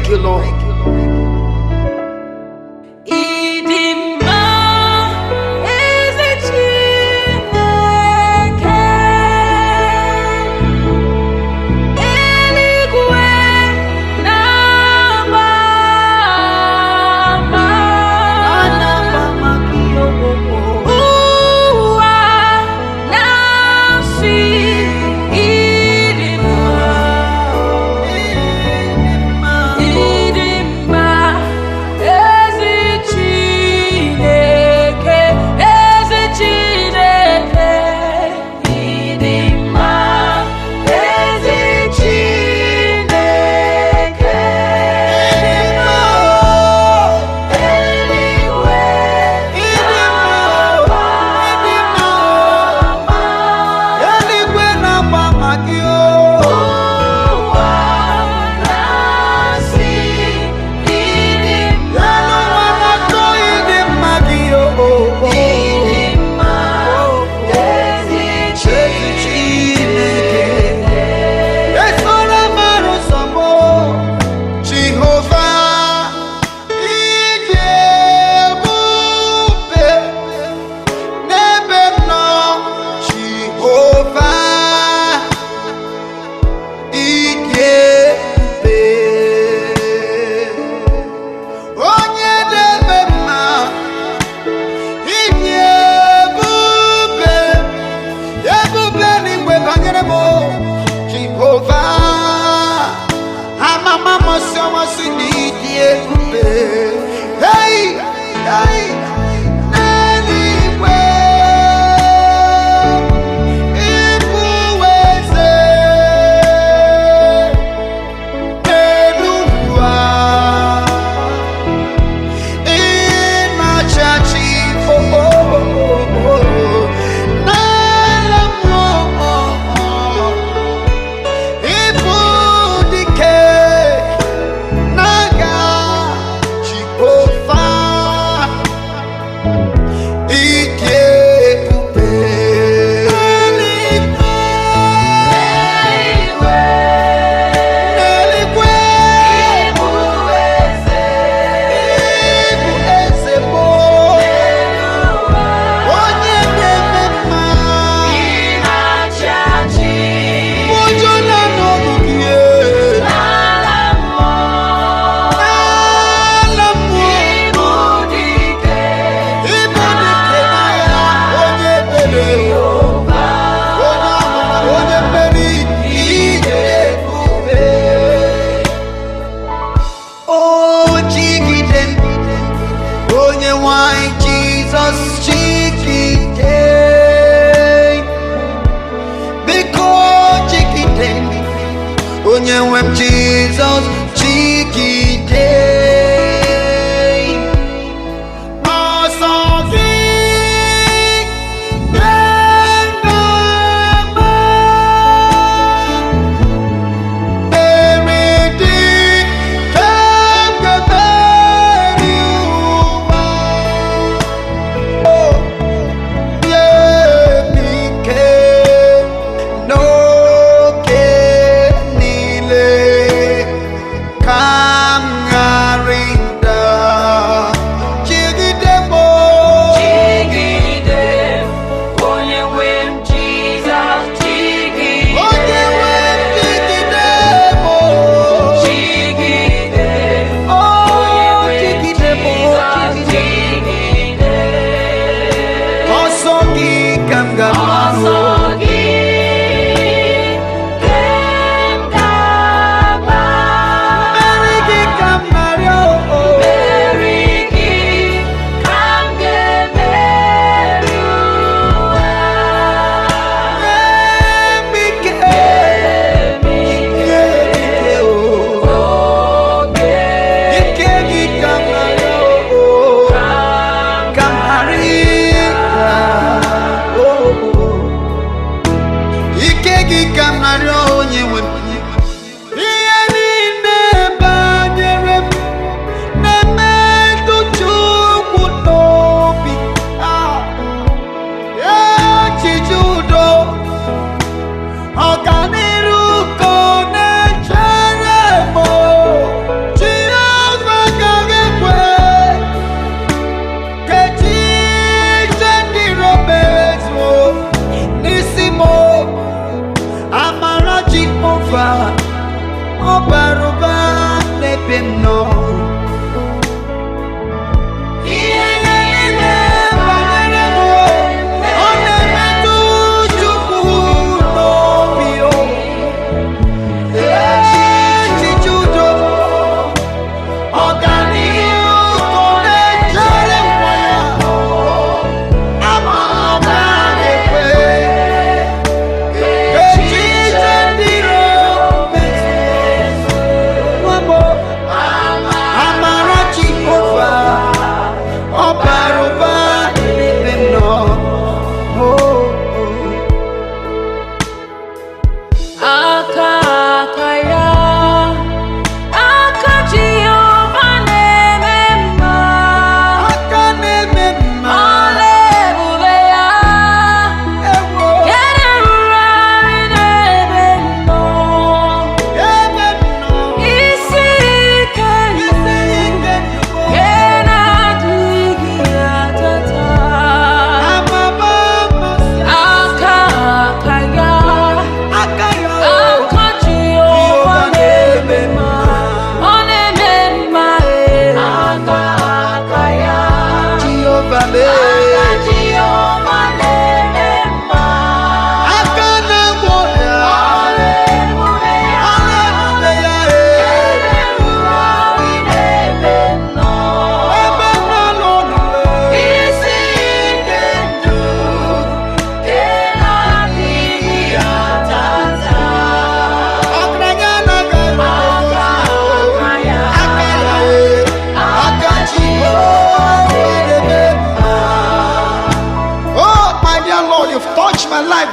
Thank you, Lord. Jesus, Chiki Day. Awesome thing,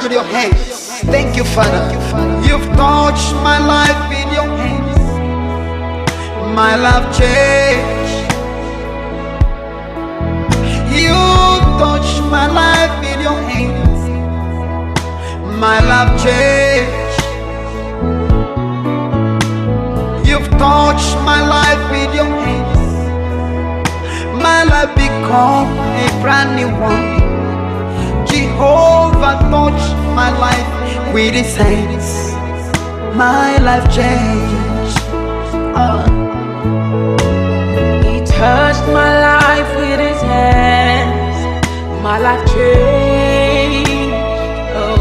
with your hands. Thank you, Father. You've touched my life with your hands. My life changed. You touched my life with your hands. My life changed. You've touched my life with your hands. My life become a brand new one. Jehovah touched my life with his hands. My life changed. He touched my life with his hands. My life changed. Oh,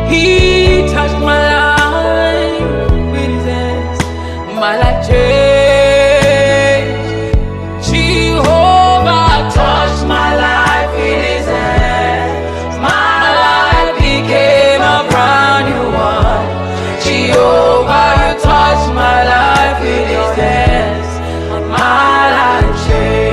he touched my life with his hands. My life changed. Jehovah touched my life with his hands. My life became a brand new one. Jehovah, you touched my life with his hands. My life changed.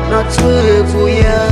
Not to ya,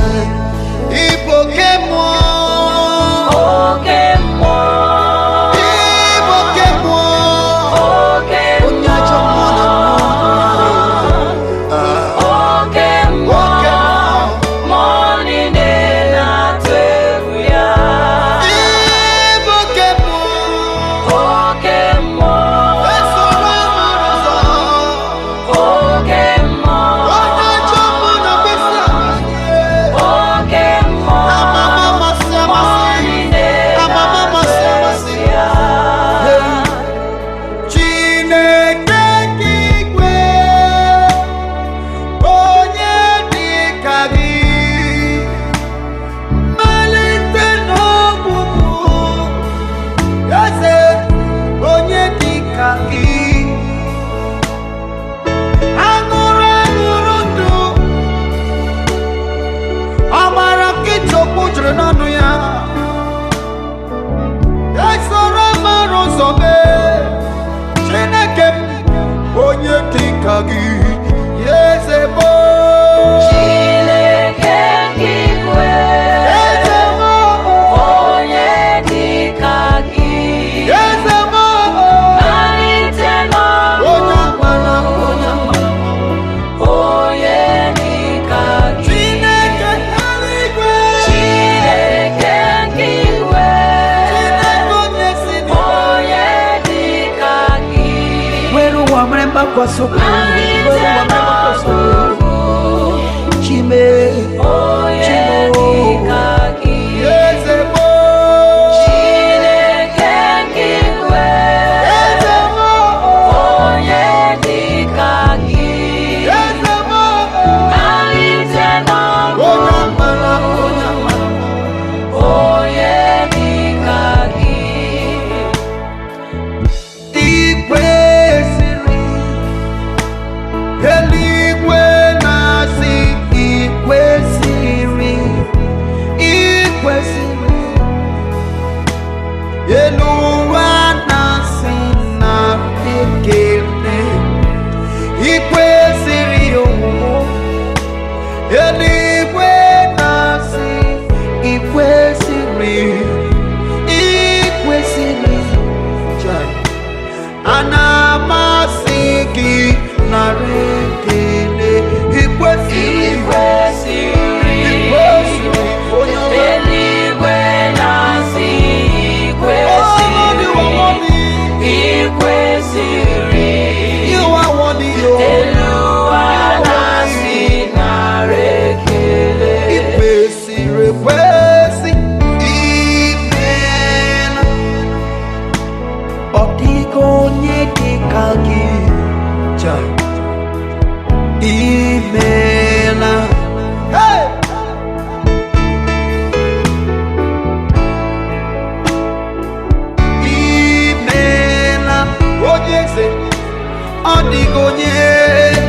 Odigonye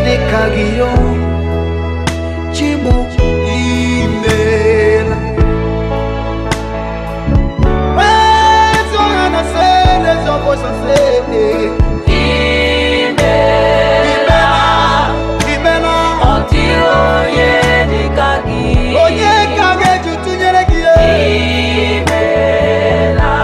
dekagio Chibu imela Where's your hand say, there's your voice and say Imela Otiroye dekagi Oye kage jutunyere kie Imela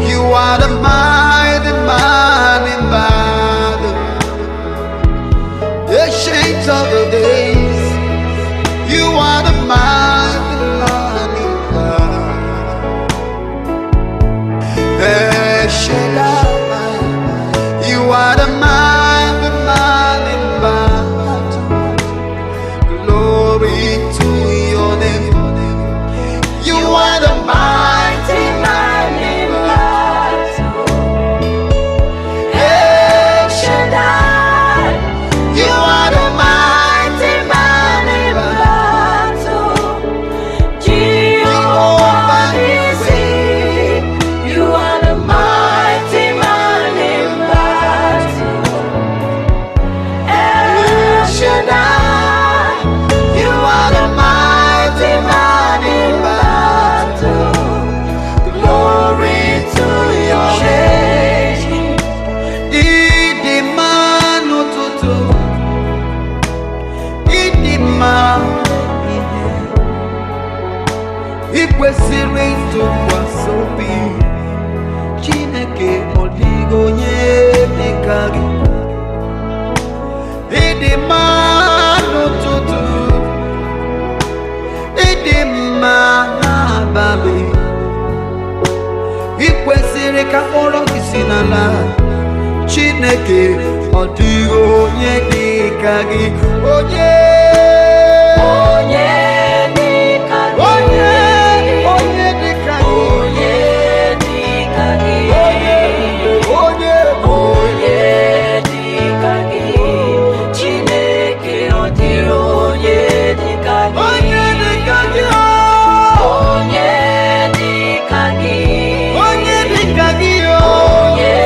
You are the mighty man in battle, the shades of the days. You are the mighty man in battle, the Shaddai. You are the mighty man in battle. Glory to your name. You are the mighty man in battle. El Shaddai. You are the mighty man in battle. Jehovah Nissi. You are the mighty man in battle. El Shaddai. You are the mighty man in battle. Glory to your name. Idima n'ụtụtụ, idima ihe, I kwesịrị ntụkwasị obi. Chineke ọ dịghị onye dịka gị. Idima n'ụtụtụ, idima n'abalị. I kwesịrị ka mkpụrụ gị si n'ala. Chineke ọ dịghị onye dịka gị. Onye dịka gị. onye dịka gị. Onye dịka gị. Onye dịka gị. Chineke ọ dịrị onye dịka gị. onye dịka gị. Onye dịka gị. Onye dịka gị. Onye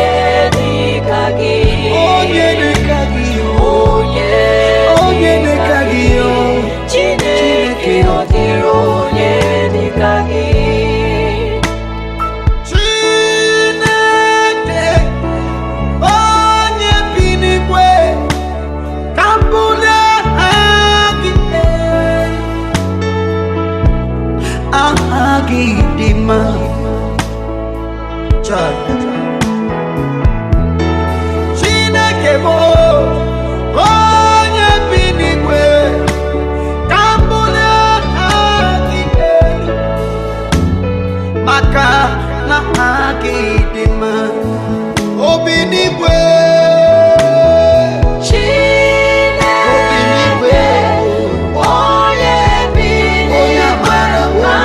dịka gị. Onye dịka gị. Onye dịka gị. Chineke ọ dịrị onye dịka gị. Chineke onye bi n'igwe, ka m bulie aha gị elu. Aha gị dị mma. Chineke bụ onye bi n'igwe, ka m bulie aha gị elu. Maka na aha gị dị mma. Obi n'igwe. Chineke onye bi n'igwe, ka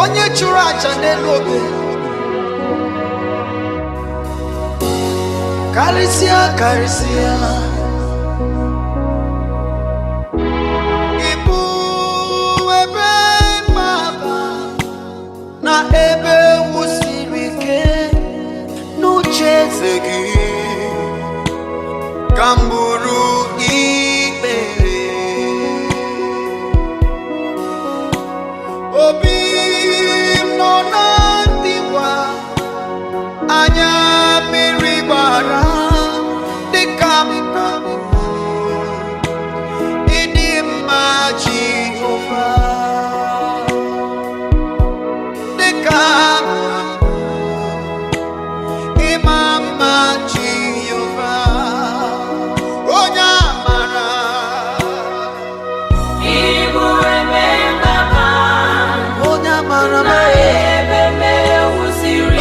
onye chụrụ aja n'elu obe karịsịa karịsịa ịbụ ebe mgbaba na ebe wusiri ike n'uche eze gị ka m bụrụ ikpere obi anya mmiri gbara dịka m ịdị mma Jehova dịka ịma mma Jehova onye amara Igbo eme mgbaba onye amara na ebe mewusiri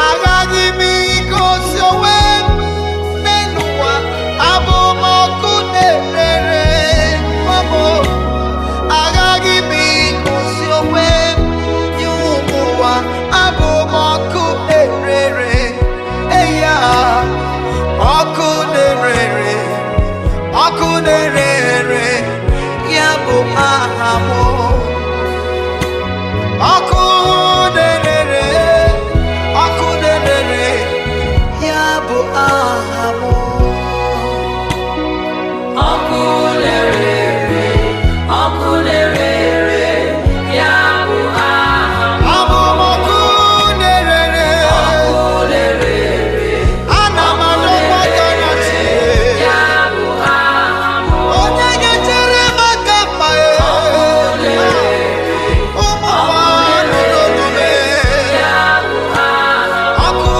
Agaghị m igosi onwe m n'elu ụwa, abụ m ọkụ na-erere mamo. Agaghị m igosi onwe m nye ụmụ ụwa, abụ m ọkụ na-erere. Eya, ọkụ na-erere, ọkụ na-erere, ya bụ aha m. Ọkụ na-erere, ọkụ na-erere, ya bụ aha m. Ọkụ na-erere, ọkụ na-erere, ya bụ aha m. Abụ m ọkụ na-erere, Ọkụ na-erere, ana m adọkwa aka na ntị. ya bụ aha m. Onye ga-echere m aka mma Ọkụ na-erere, ụmụ ụwa nọ n'olume. ya bụ aha m. Ọkụ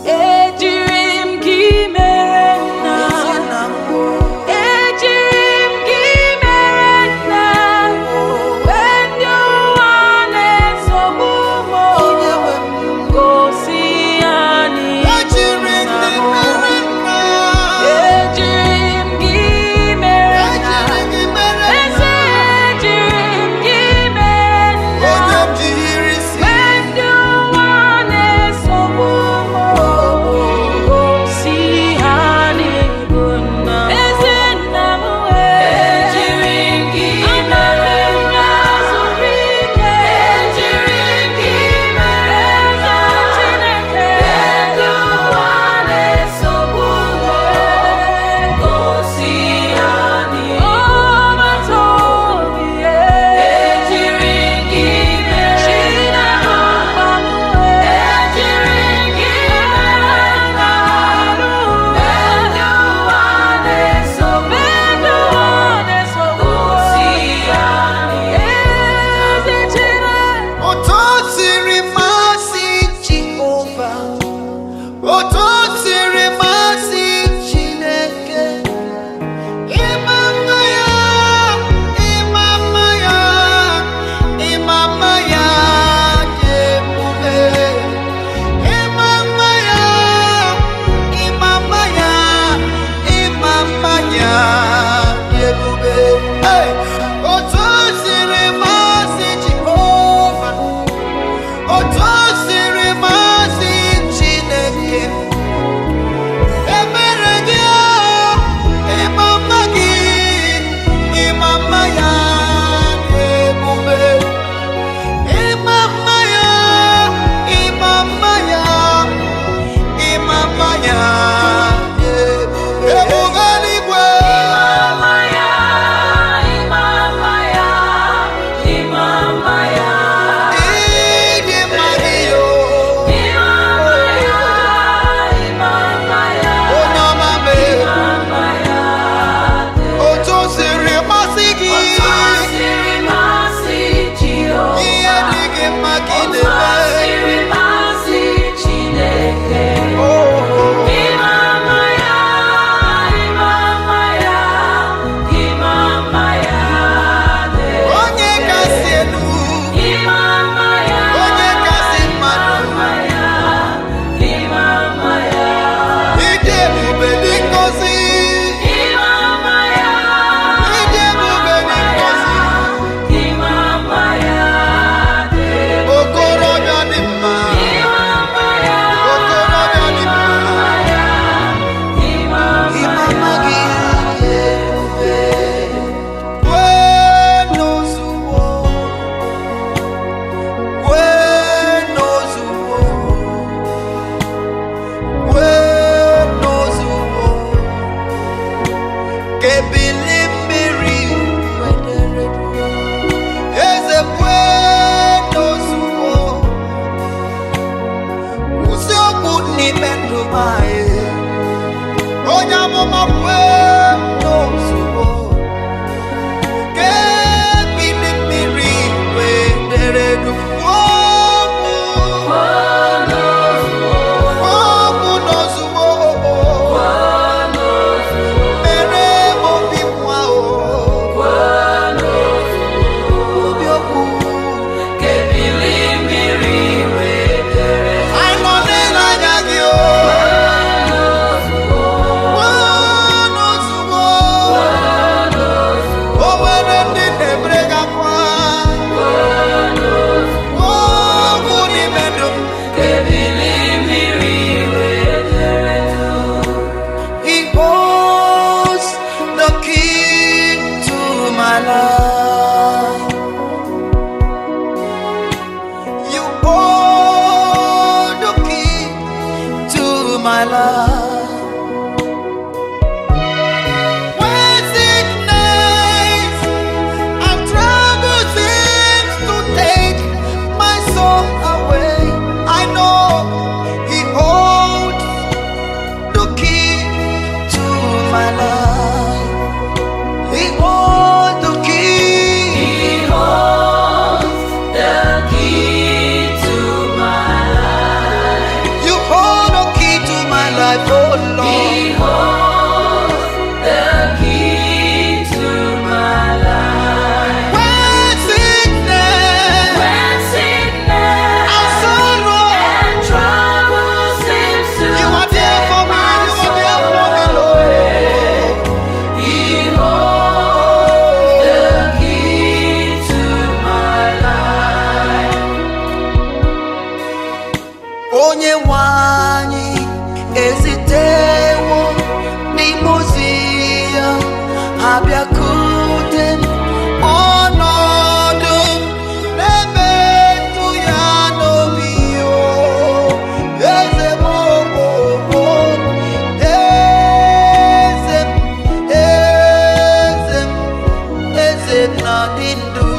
Ejiri m gị mere nna, ejiri m gị mere nna, mgbe ndị ụwa na-esogbu m, gosi ha ejiri n'ihu ndị na mere nna, ejiri m gị mere nna, ejiri gị mere eze ejiri m gị mere nna. onye m jiri si. Mgbe ndị ụwa na-esogbu m, gosi ha n'ihu nna m. Eze nna m ejiri m gị mere nna, zuru ike ejiri m gị mere nna, Chineke. Ndị ụwa na-esogbu m, gosi ha n'ihu ọgbata obi ejiri m gị mere Chineke mkpa m ejiri m gị mere nna arụ ndị ụwa na-esogbu gosi ya eze Chineke. Otu o siri masị Jehova, otu o siri masị Chineke, ịma mma ya, ịma mma ya, ịma mma ya dị ebube. Ịma mma ya, ịma mma ya, ịma mma ya dị ebube. Hey! Otu o siri masị Jehova, otu o siri masị Chineke, emere gị ịma mma gị, ịma mma ya dị ebube. Ịma mma ya, ịma mma ya, ịma mma ya dị ebube. Ebube eluigwe. Mama ya, mama ya, mama ya. Ịdị mma gị o. Mama ya, mama ya. Onye ọma mee. Mama ya. Otu o siri masị gị, Otu o siri masị Jehova. ihe dị gị mma gị Otu o na-eme. siri masị Chineke. Oh. Mama ya, mama ya, mama ya. Onye kasị elu, Mama ya, onye kasị mmadụ, mama ya, mama ya. ịdị ebube dị ngọzi, Mama ya, ịdị ebube dị ngọzi. mama ya. Okorobịa dị mma, Mama ya, okorobịa dị mma. mama ya, Ịma mama mma gị ya. dị ebube. Wee n'ozugbo, wee n'ozugbo, wee n'ozugbo, ka ebili mmiri wedere duu. Eze kwee n'ozugbo, kwụsị okwu n'ime ndụ m anyị. Onye amụma kwee n'ozugbo, ka ebili mmiri wedere duu. Okwu n'ozugbo, mere m obi nwa abịakwute m ọnọdụ na-emetụ ya n'obi o eze m eze m eze m eze m na-adị ndụ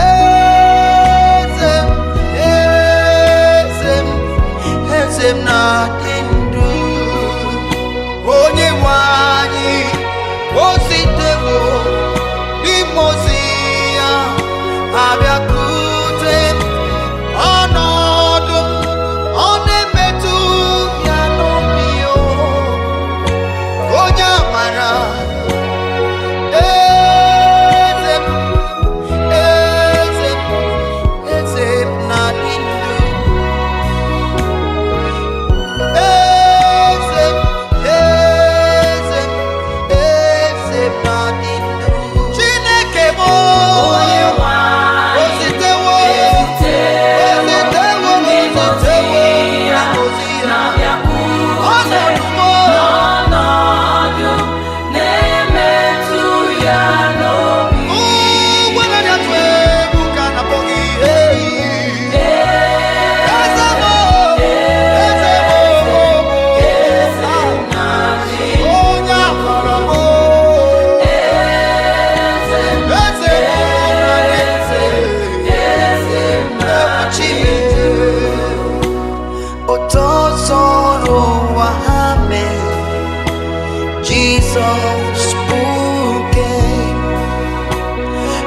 eze m eze m eze m na-adị ndụ onye nwe anyị o sitewo n'ime ozi ya abịakwute m ọnọdụ ọ na-emetụ ya n'obi o onye amara eze m eze m eze m na-adị ndụ eze m eze m eze m na-adị ndụ Chineke m Onye nwe anyị o sitewo n'ọnọdụ na-emetụ ya n'obi. Jesus spoken,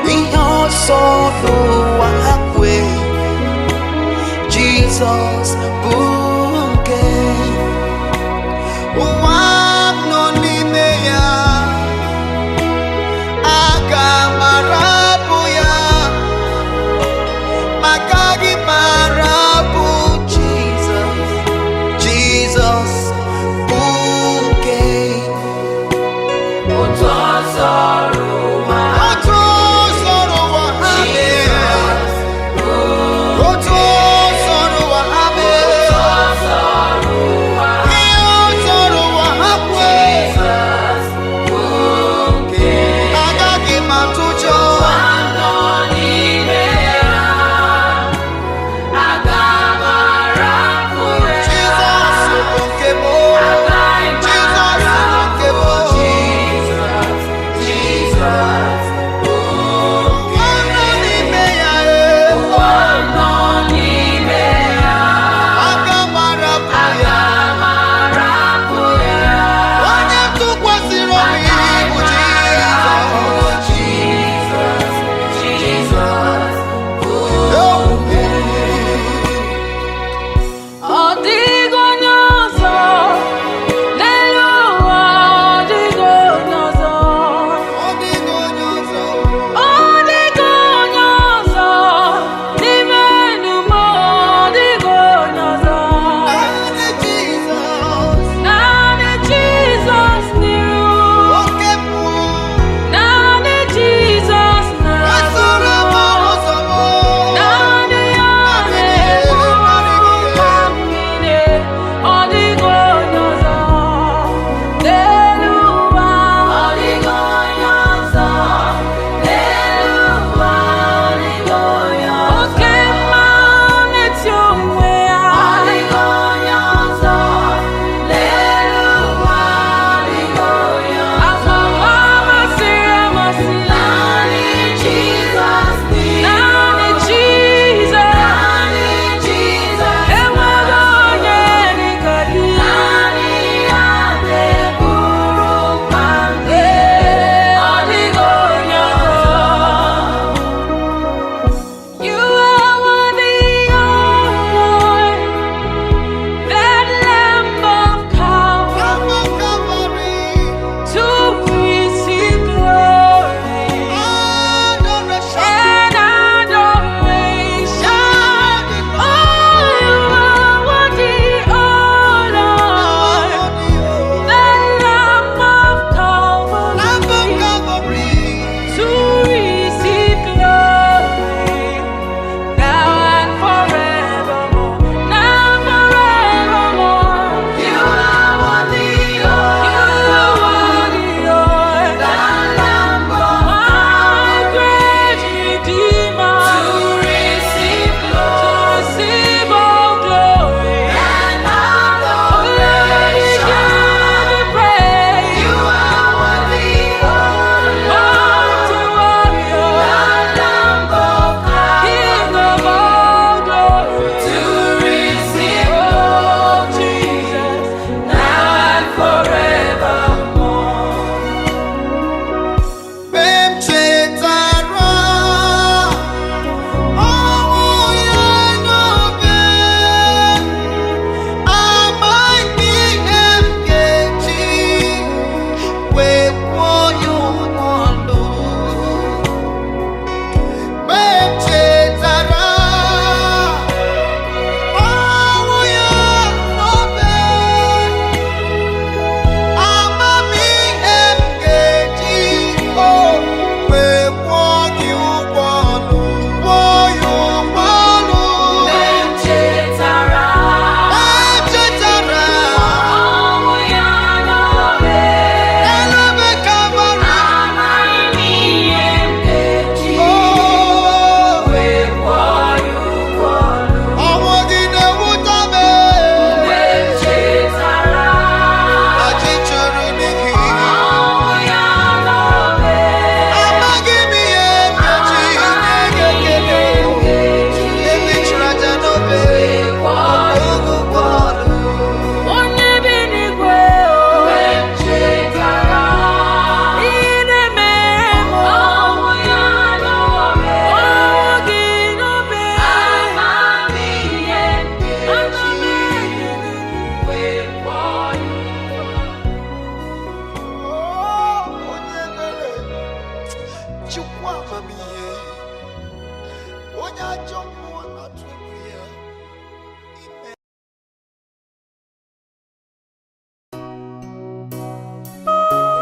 we also know what way. Jesus spoken, one no nimeya, agamarabuya, makagi marabu Jesus, Jesus spoken. Otu ọsọ rụwa Otu sọrọ ụwa ha mee. Otu sọrọ ụwa ha mee.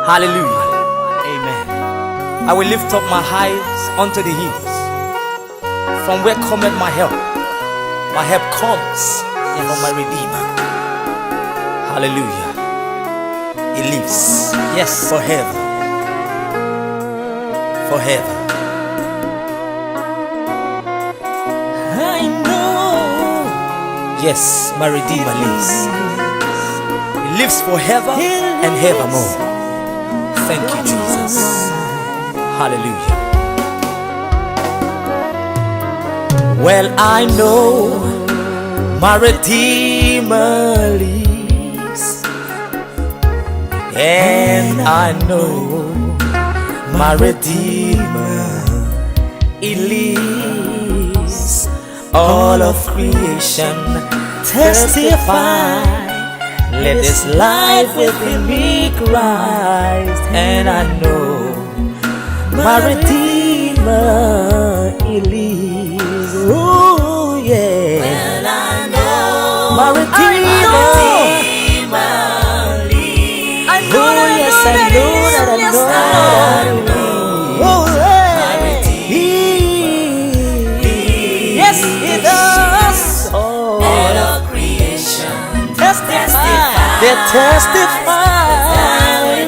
Hallelujah. Amen. I will lift up my eyes unto the hills. From where cometh my help? My help comes from my Redeemer. Hallelujah. He lives. Yes, forever. Forever. I know. Yes, my Redeemer lives. He lives forever and evermore. Thank you, Jesus. Hallelujah. Well, I know my Redeemer lives, and I know my Redeemer, He lives. All of creation testify, let this life within me Christ, and I know my Redeemer, He lives. Oh yeah. Well, I know my Redeemer lives. I know that, yes, I know that, I know that. Oh yeah. Yes, He does. Oh, All of creation testify. They testify.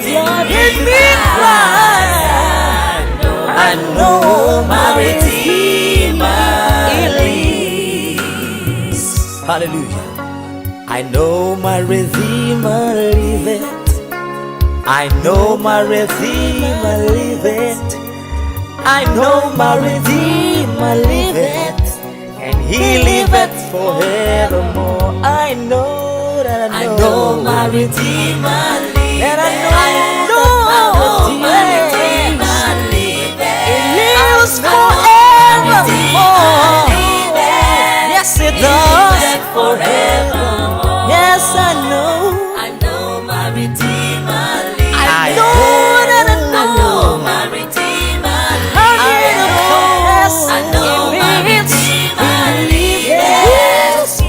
Lord, in me Christ. I know my Redeemer lives. Hallelujah. I know my Redeemer liveth. I know my Redeemer liveth. I know my Redeemer liveth, and He liveth forevermore. I know that I know my Redeemer lives. and I know my Redeemer lives forevermore. Yes, it does. Forevermore. Yes, I know. I know my Redeemer lives. I know that I I know. know my Redeemer lives. I know. Yes, I know my it Redeemer lives lives.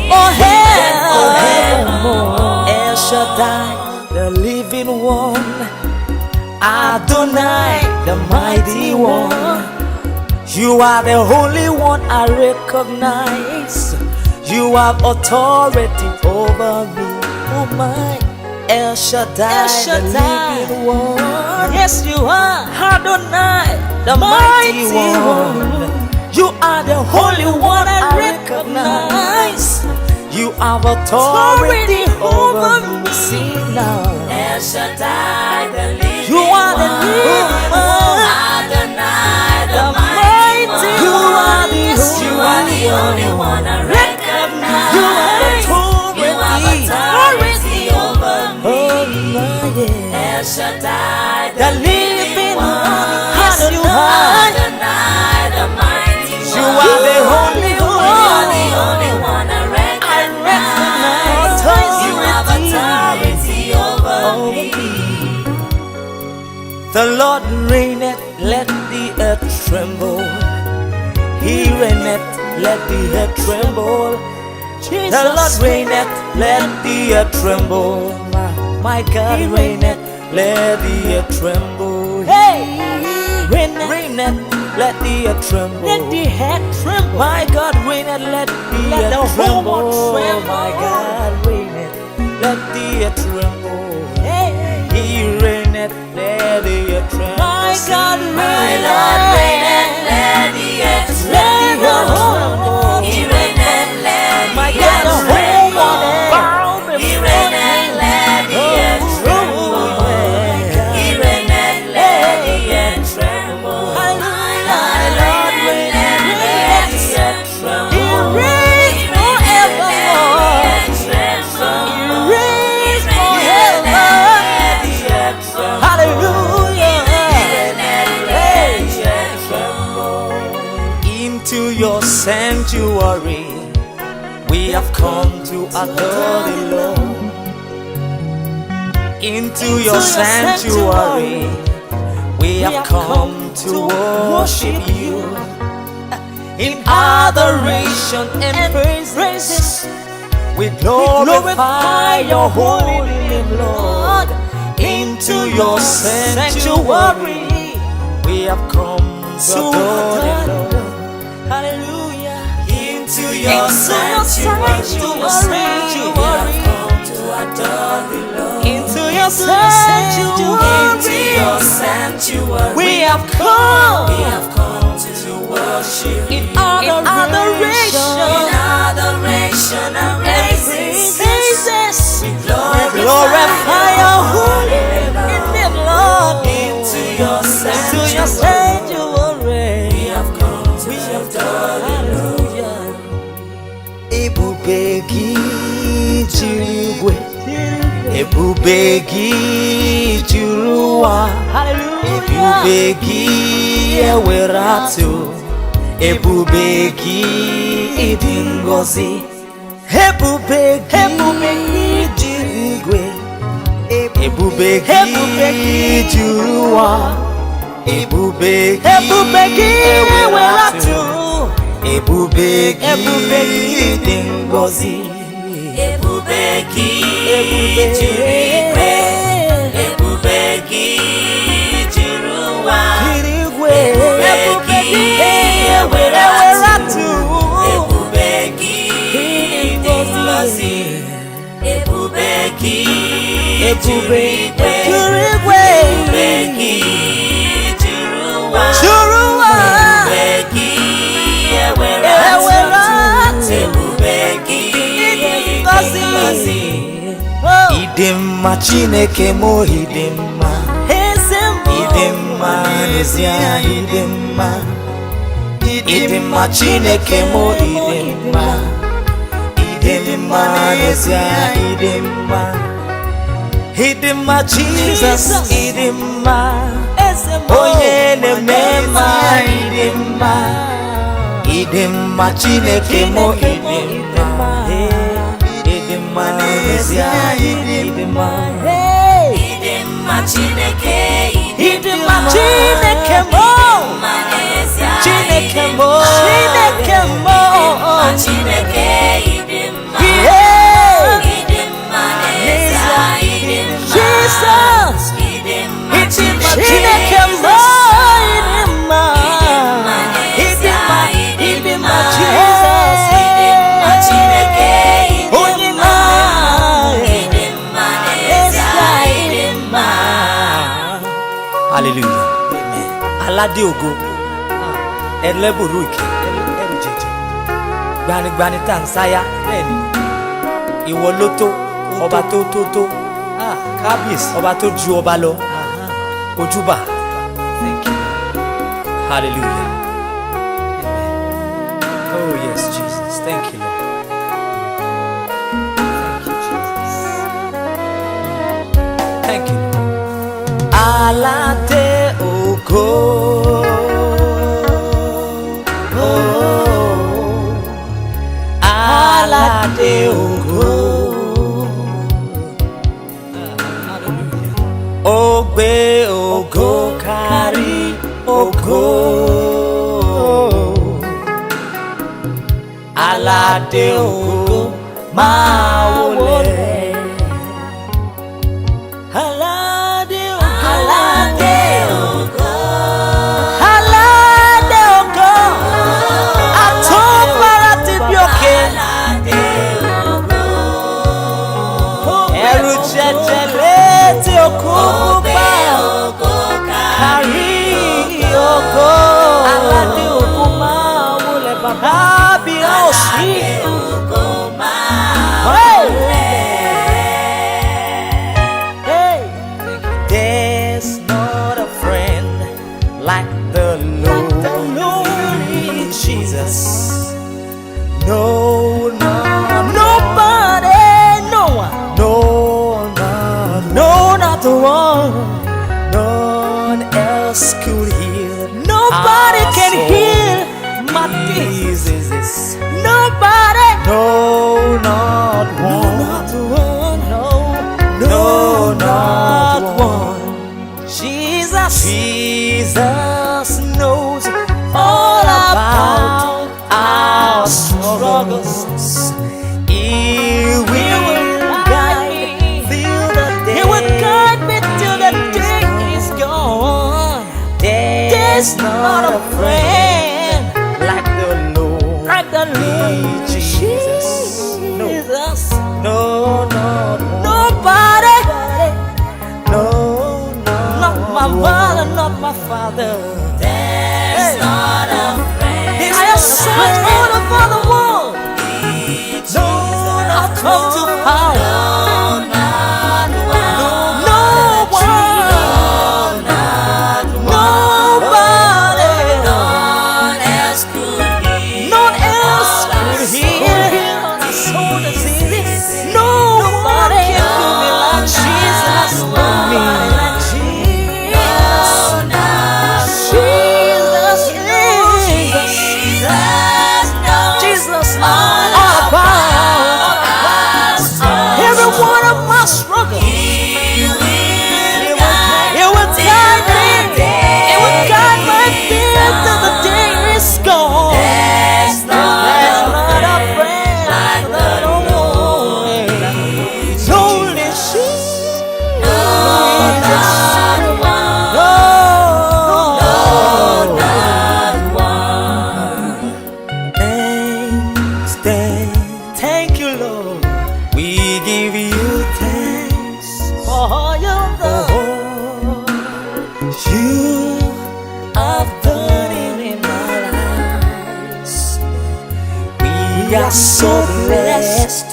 forevermore. El Shaddai, the living one. Adonai, the mighty one. You are the only one I recognize. You have authority over me. Oh my, El Shaddai, the living one. Yes, you are Adonai, the mighty one. You are the only one I recognize. You have authority over me. See now, El Shaddai, the living you are the one. living one. Adonai, the The mighty mighty one. you are the You are the only one I recognize. You have authority over me. Oh my, yeah. El Shaddai, The living one. Yes, you are. Adonai, the mighty one. You are the only You are one. the only one I recognize. recognize You have authority over me. The Lord reigneth, let the earth tremble. He reigneth, let the earth tremble. The Lord reigneth, let the earth tremble. My God reigneth, let the earth tremble. Hey, reigneth, let the earth tremble. Let the earth tremble. My God reigneth, let the earth tremble. My God reigneth, let the earth tremble. He reigneth, let the earth tremble. My God reigneth, let the earth tremble. He reigneth, let My the God, earth the whole tremble. world He reigneth, let the earth tremble. He reigneth, let the earth tremble. My Lord reigneth, let the earth tremble. He reigns forevermore. He reigns forever. Hallelujah. Into your sanctuary we have come to adore the Lord. Into your sanctuary we have come to worship you. In adoration and praises we glorify your holy name, Lord. Into into your sanctuary. We have come to adore the Lord. Hallelujah. Into your sanctuary. We have come to adore the Lord. Into your sanctuary. We have come to worship in adoration and praises. We glorify your holy name, Lord. Into your sanctuary. We have come to adore the Lord. Ebube gị juru igwe, ebube gị juru ụwa, ebube gị ewere atụ, ebube gị ịdị ngọzi, ebube gị juru igwe, ebube gị juru ụwa, ebube gị ewere atụ, ebube gị ịdị ngọzi, ebube gị juru igwe, ebube gị juru ụwa, ebube gị ewere atụ, ebube gị ịdị ngọzi, ebube gị juru igwe, ebube gị juru ụwa, ebube gị ewere atụ, ebube gị ịdị ngọzi. Ịdị mma Chineke m, ịdị mma, ịdị mma n'ezie, ịdị mma, ịdị mma Chineke m, ịdị mma, ịdị mma n'ezie, ịdị mma, ịdị mma Jesus, ịdị mma, onye na-eme mma, ịdị mma, ịdị mma Chineke m, ịdị mma, ịdị mma n'ezie, ịdị mma, ịdị mma Chineke, ịdị mma Chineke m, Chineke m, Chineke m, Chineke ịdị mma, ịdị mma n'ezie, ịdị mma Jesus, ịdị mma Chineke m, ịdị mma, ịdị mma, ịdị mma Jesus, ịdị mma Chineke, ịdị mma, ịdị mma n'ezie, ịdị mma. Hallelujah. Aládé ògo, ẹlẹ́bùrú ìkẹ́, ẹrù jẹjẹ, gbanigbani tá ń sáyà, bẹ́ẹ̀ni, ìwọ ló tó, ọba tó, kábíyèsí, ọba tó ju ọba lọ, ojúbà. Thank you. Hallelujah. Amen. Oh yes, Jesus. Thank you, Lord. Thank you, Jesus. Thank you, Lord. Aládé ògo. Aládé ògo, ó gbé ògo kárí ògo, aládé ògo máa wọlé, aládé ògo, aládé ògo, aládé ògo, àtúbọ̀rọ̀ ti bí òkè. Ẹrù jẹjẹ létí òkú bá kárí ògo, aládé ògo máa wọlé bàbá bí a ò sí. There's not a friend like the Lord Jesus. No, nobody, no one, not the one. None else could heal. Nobody can heal my diseases. Nobody, no, not one. No, not one. Jesus knows all about our struggles. He will guide me till the day. He will guide me till the is not a friend like the Lord, Jesus. No, nobody. No, not my mother, not my father. There's not a friend. I have searched all over the world. No, I've come to power. Thank you, Lord. We give you thanks for your love. You have done it in our lives. We are so blessed,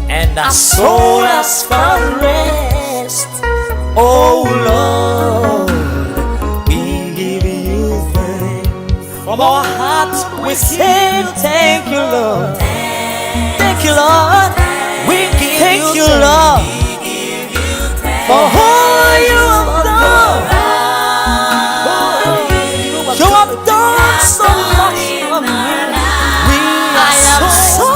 and our soul has found rest. Oh Lord, we give you thanks. From our hearts we say thank you, Lord. Thank you, Lord. We thank you, Lord, for all you have done. You have done so much for me. We are so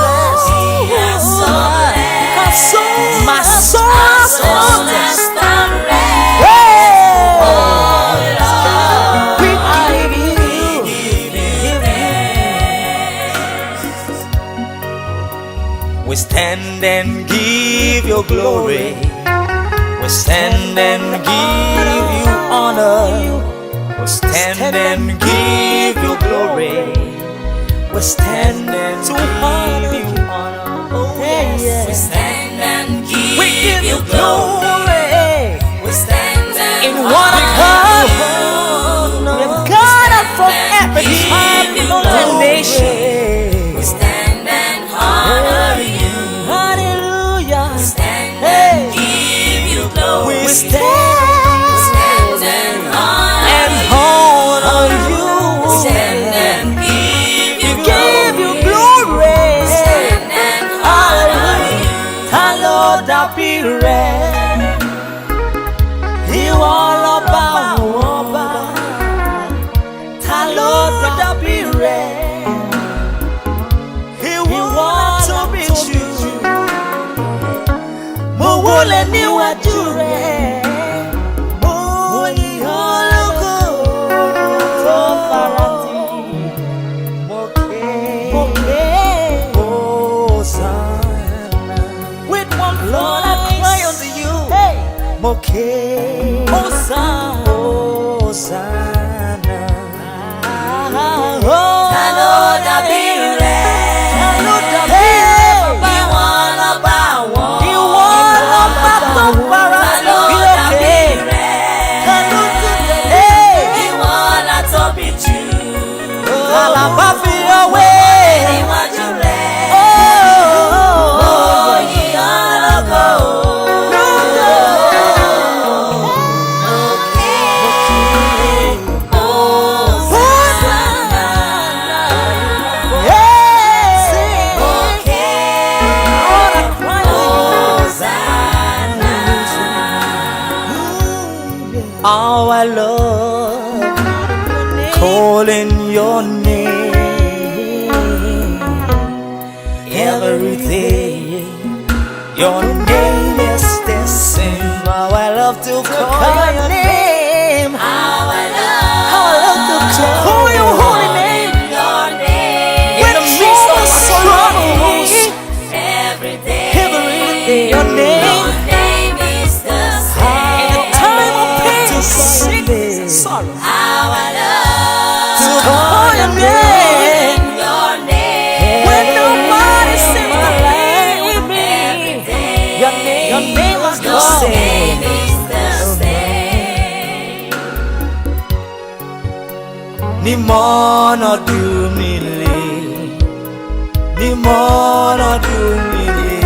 my soul has blessed. We stand and give you glory. We stand and give you honor. We stand and give you glory. We stand and give you honor. Oh yes. We stand and give you give glory. We stand and in one accord. We've gathered from every tribe and nation. We stand and honor you. Hallelujah. We stand and give you glory. We stand and honor you. We stand and give you glory. We stand and honor you. Lord, I be ready. You all about Uba. Lord, I be ready. You want to be true. Mo wole níwájú rẹ̀. Mo yìn ọ́ lógo. Tó farati. Mo ké. Hosanna. With one Lord, I cry unto you. Hey. Mo ké. Hosanna. Hosanna. Lord, I be ready. Lord, I be ready. You wanna bow one. You wanna bow one. Lord, I be ready. You wanna to be true. Alaba fi away. Níwájú rẹ̀. Oh, yìn ọ́ lógo. Our love, calling your name every day. Your name is the same. How I love to call your name. How I love to call your holy name. your name. In the midst of struggles, Every day. your name. Your name is the same. In the time of pain, sickness, sorrow. How I love ni mono dumile, ni mono dumile.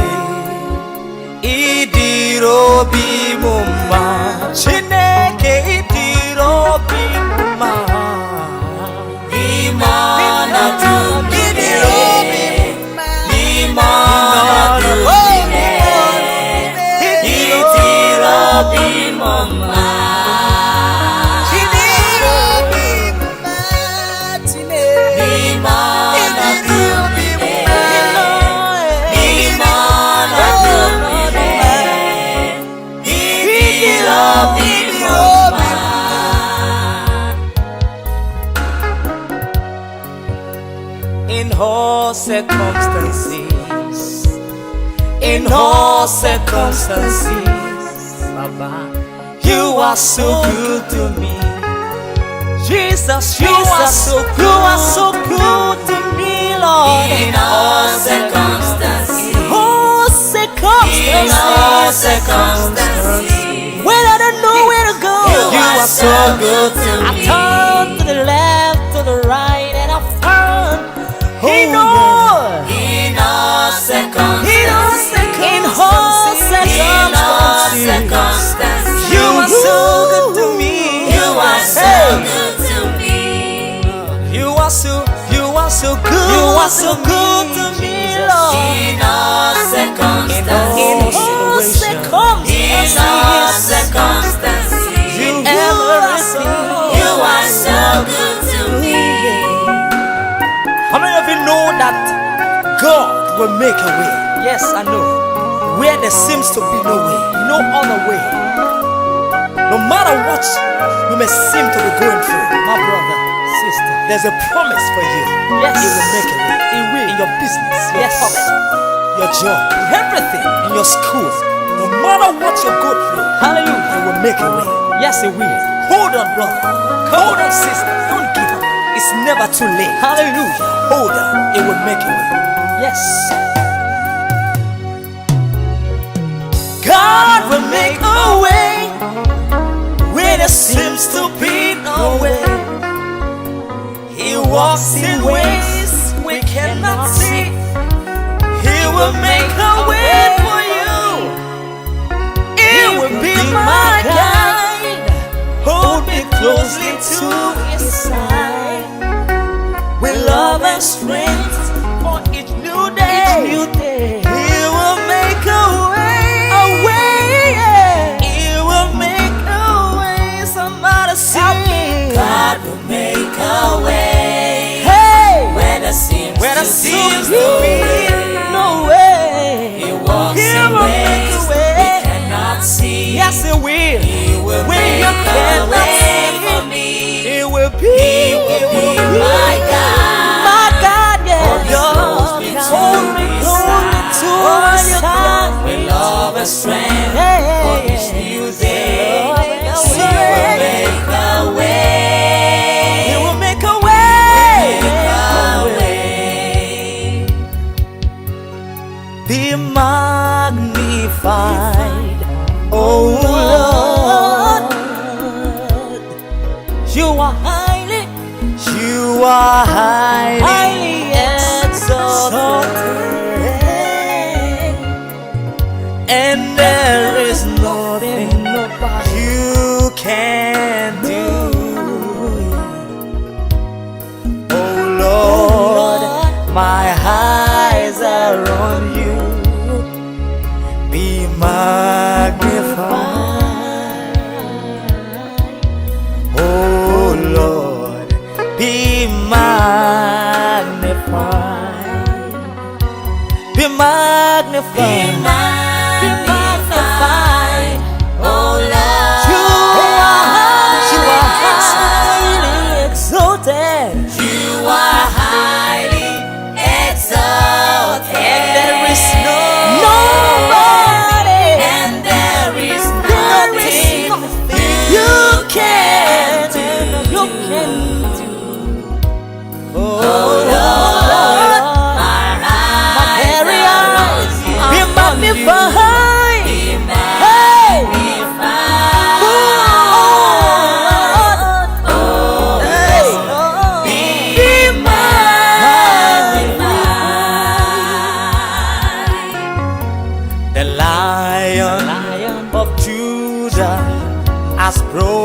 Idiro bimuma, Chineke idiro bimuma. Ni mono dumile, ni mono dumile. Idiro bimuma. In all circumstances, in all circumstances, Baba, you are so good to me. Jesus, you are so good to me, Lord. In all circumstances, in all circumstances, in all circumstances, when I don't know where to go, you are so good to me. I turn to the left, to the right, and I turn. In all circumstances, you are so good to me. You are so good to me. You are so good. You are so good to me, Lord. In all circumstances, you are so good to me. How many of you know that God will make a way? Yes, I know. Where there seems to be no way, no other way. No matter what you may seem to be going through, my brother, sister, there's a promise for you. Yes, He will make a way. He will. In your business, your pocket, your job, everything, in your school. No matter what you go through, hallelujah, He will make a way. Yes, He will. Hold on, brother. Hold on, sister. Don't give up. It's never too late. Hallelujah. Hold on. It will make a way. Yes. God will make a way where there seems to be no way. He walks in ways we cannot see. He will make a way for you. It will be my guide. Hold me closely to His side. With love and strength for each new day. He will make a way. Yeah. He will make a way. Somebody sing. God will make a way. Hey, where there seems to be no way. He walks He in will ways make a way. we cannot see. Yes, He will. He will When make you a cannot way see, for me. It will be. He will be my God. My God, yes. Hold me closely to His side. With love and strength Hey, for each new day. Yes, He will make a way. He will make a way. Make a way. Be magnified, oh Lord. You are highly exalted, and there is nothing you can do. Oh Lord, my eyes are on you. Be magnified, oh Lord, be magnified, be magnified, Be magnified, oh Lord. You are highly exalted. You are highly exalted. And there is nobody, and there is nothing you can do. Oh Lord, my eyes very are on eyes you. be magnified. Be Hey, magnified, oh Lord, oh hey, Lord.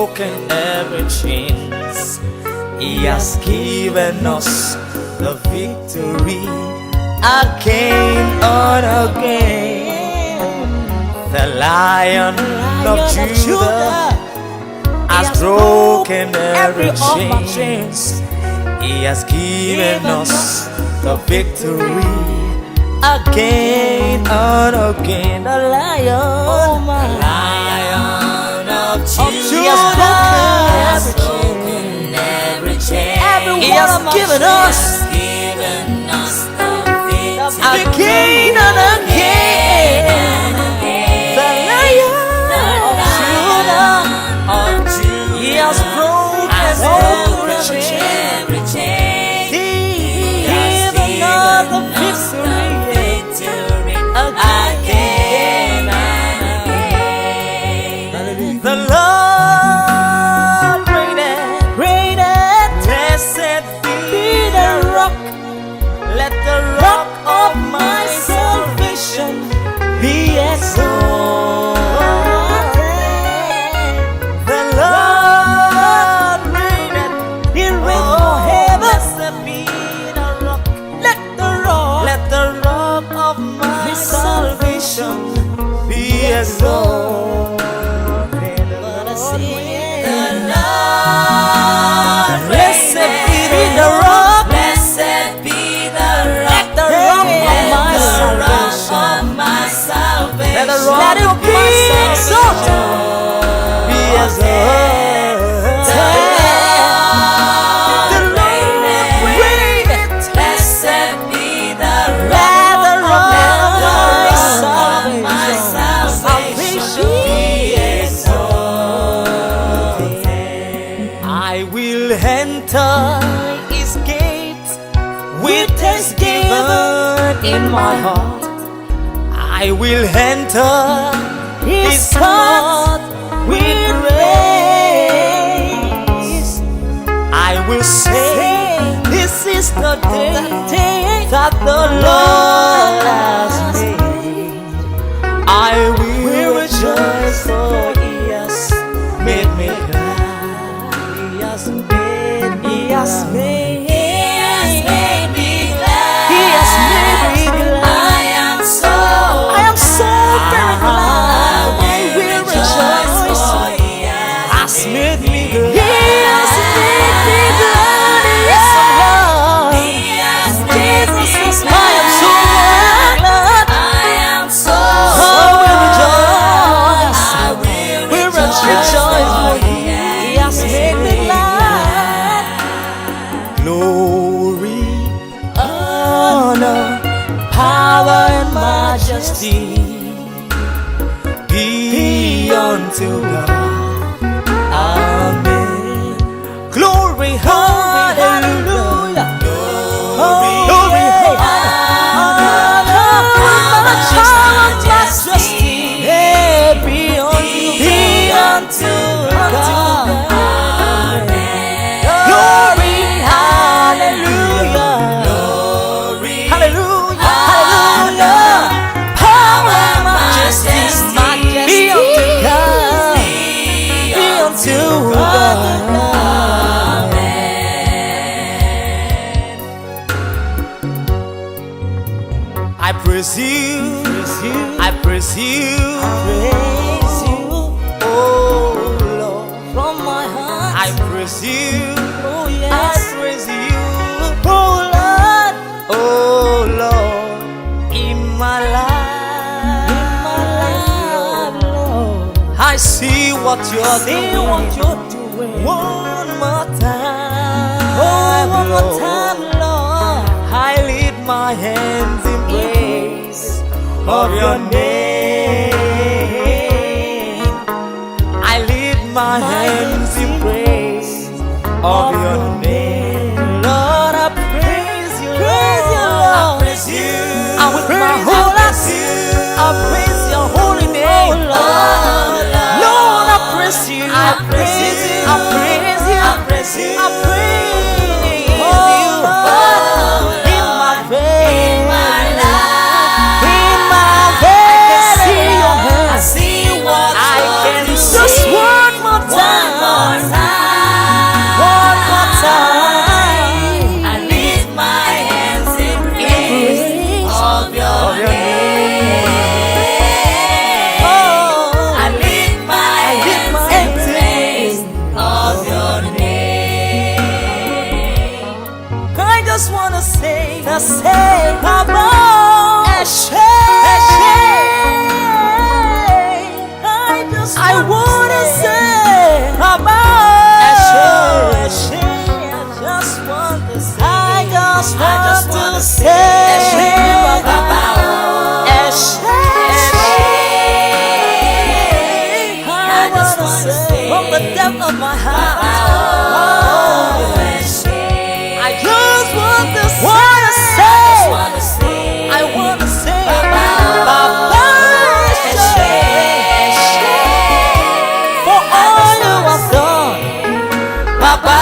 broken every chains. He has given us the victory again and again. The Lion of Judah has broken every chains. He has given us the victory again and again. The Lion, the Lion of Judah has broken every chain. He has given us the victory again and again. The Lion of Judah, He has broken every chain. Given us the victory again and again. The Lord reigneth, blessed be the rock. Let the rock of my salvation be exalted. The Lord reigneth, He reigns forever. Blessed be the rock. Let the rock of my salvation be exalted. The Lord, blessed be the rock. Blessed be the rock. The rock of my salvation. Let the rock of my salvation be exalted. The Lord reigneth. Blessed be the rock. Let the rock of my salvation be exalted. I will enter His gates with thanksgiving in my heart. I will enter His heart with praise. I will say, this is the day that the Lord has made. I will rejoice, for He has made me glad. He has made me glad. He has made me glad. I am so very glad. I will rejoice, for He has made me glad. He has made me glad. Yes, Lord. Jesus, I am so glad. I will rejoice. We rejoice, for He has made me glad. Glory, honor, power and majesty be unto God. Amen. Glory, hallelujah. Glory, honor, majesty be unto God. Amen. Glory, hallelujah. Hallelujah, hallelujah. Power, majesty be unto God. Be unto God. I praise you, I praise you, oh Lord, from my heart. I praise you, oh yes, I praise you, oh Lord, in my life, Lord. I see what you're doing. One more time, one more time, Lord. I lift my hands in praise of your name. I lift my hands in praise of your name. Lord, I praise you, Lord. I praise you. And with my whole heart, I praise your holy name. Lord, I praise you. I praise you. I praise you. I praise you. I praise you. In my faith, in my life, in my faith, I see your hand. I see what I can just one more time. wanna say, Baba, Eshe. I wanna say, Baba, Eshe. I just want to say, Baba, Eshe. I just wanna say, from the depth of my heart, I just want to say, I wanna say, Baba, for all you have done, Baba,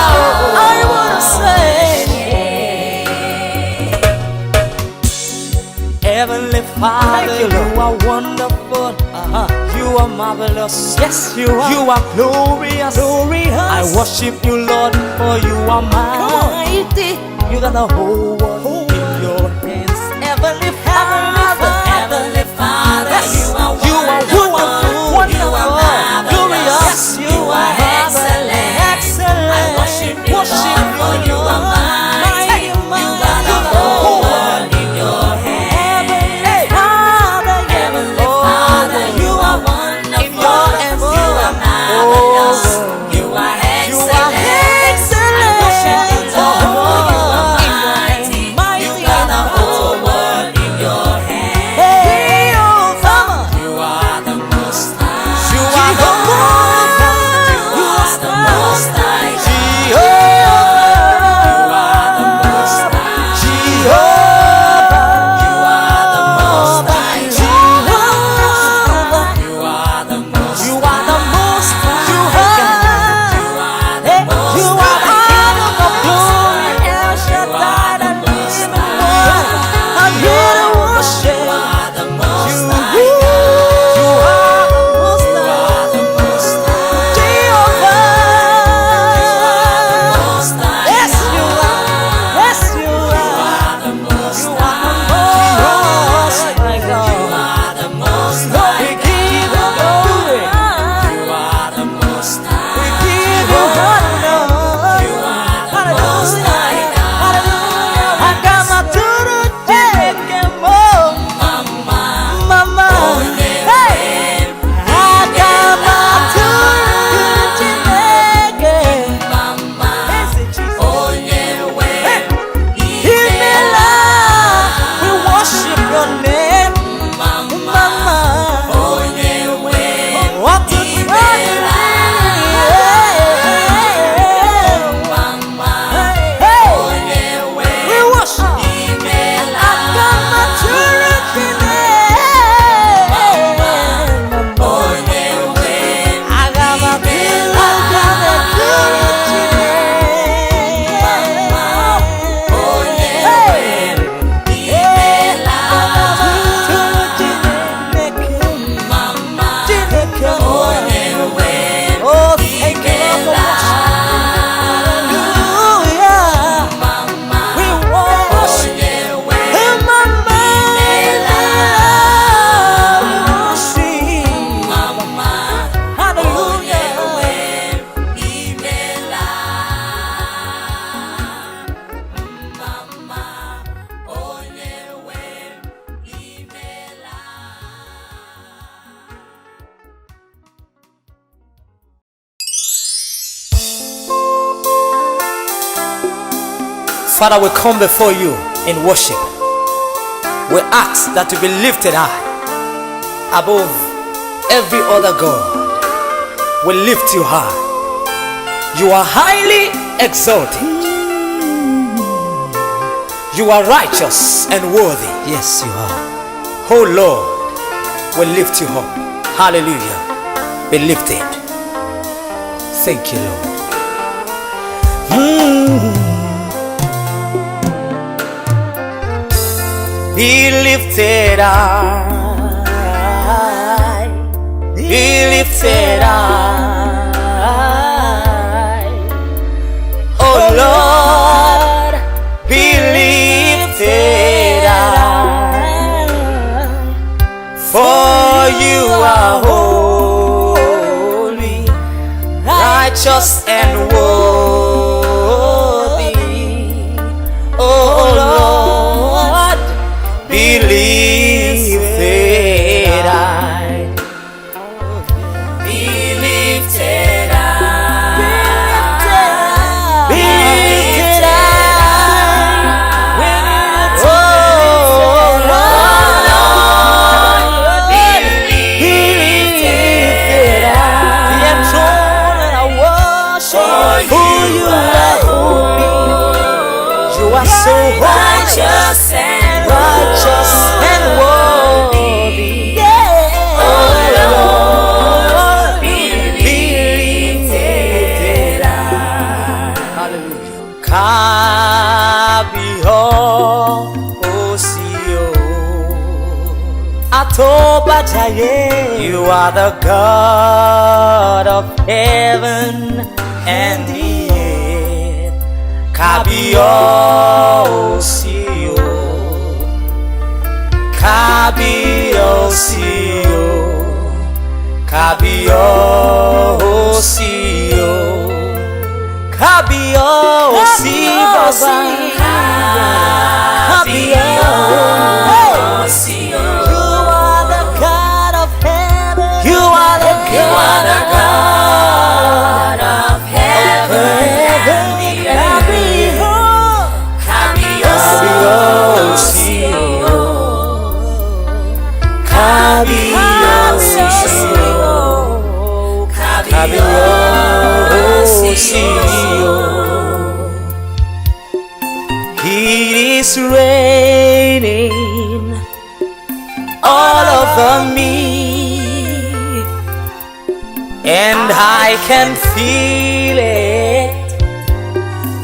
I wanna say, Heavenly Father, you are wonderful. You are marvelous. Yes, you are. You are glorious. I worship you, Lord, for you are mighty. You got the whole world in your hands. Heavenly Father, yes, you are wonderful. You are glorious. You are excellent. I worship you, Lord, for you are mighty. You got the whole world in your hands. Heavenly Father, you are wonderful. You are marvelous. You are excellent. I worship you, Lord, for you are mighty. You got the whole world in your hands. You are the Most High. You are the Most High. You are the Most High. You are the Most High. You are the Most High. You are the Most High. You are the Most High. You are the Most High. You are the glory. El Shaddai, the living one. I'm here to worship. You are the Most High. You are the Most High. Jehovah. Yes, you are. Yes, you are. The Most High God. You are the Most High. We give you glory. You are the Most High. We give you honor. You are the Most High God. Hallelujah. I got my turu tekemo, mama. Hey, I got my turu tekemo, mama. Himela, we worship your name, mama. What to try hey, we worship. I got my turkey name, I got my pillow, oh, thank you, Lord, hallelujah. We worship Him, mama. Hallelujah. Father, we come before you in worship. We ask that you be lifted high above every other God. We lift you high. You are highly exalted. You are righteous and worthy. Yes, you are. Oh Lord, we lift you up. Hallelujah. Be lifted. Thank you, Lord. Be lifted high, be lifted high, oh Lord, be lifted high, for you are holy, righteous and worthy, oh Lord. For you are holy. You are so righteous and worthy. Oh Lord, be lifted up. Hallelujah. Kabio Osio Atobajaye. You are the God of heaven and the earth. Kabio Osio, Kabio Osio, Kabio Osio, Kabio Osio, Kabio Osio. You are the God of heaven. You are the God of heaven and the earth. Kabio Osio, Kabio Osio. It is raining all over me, and I can feel it.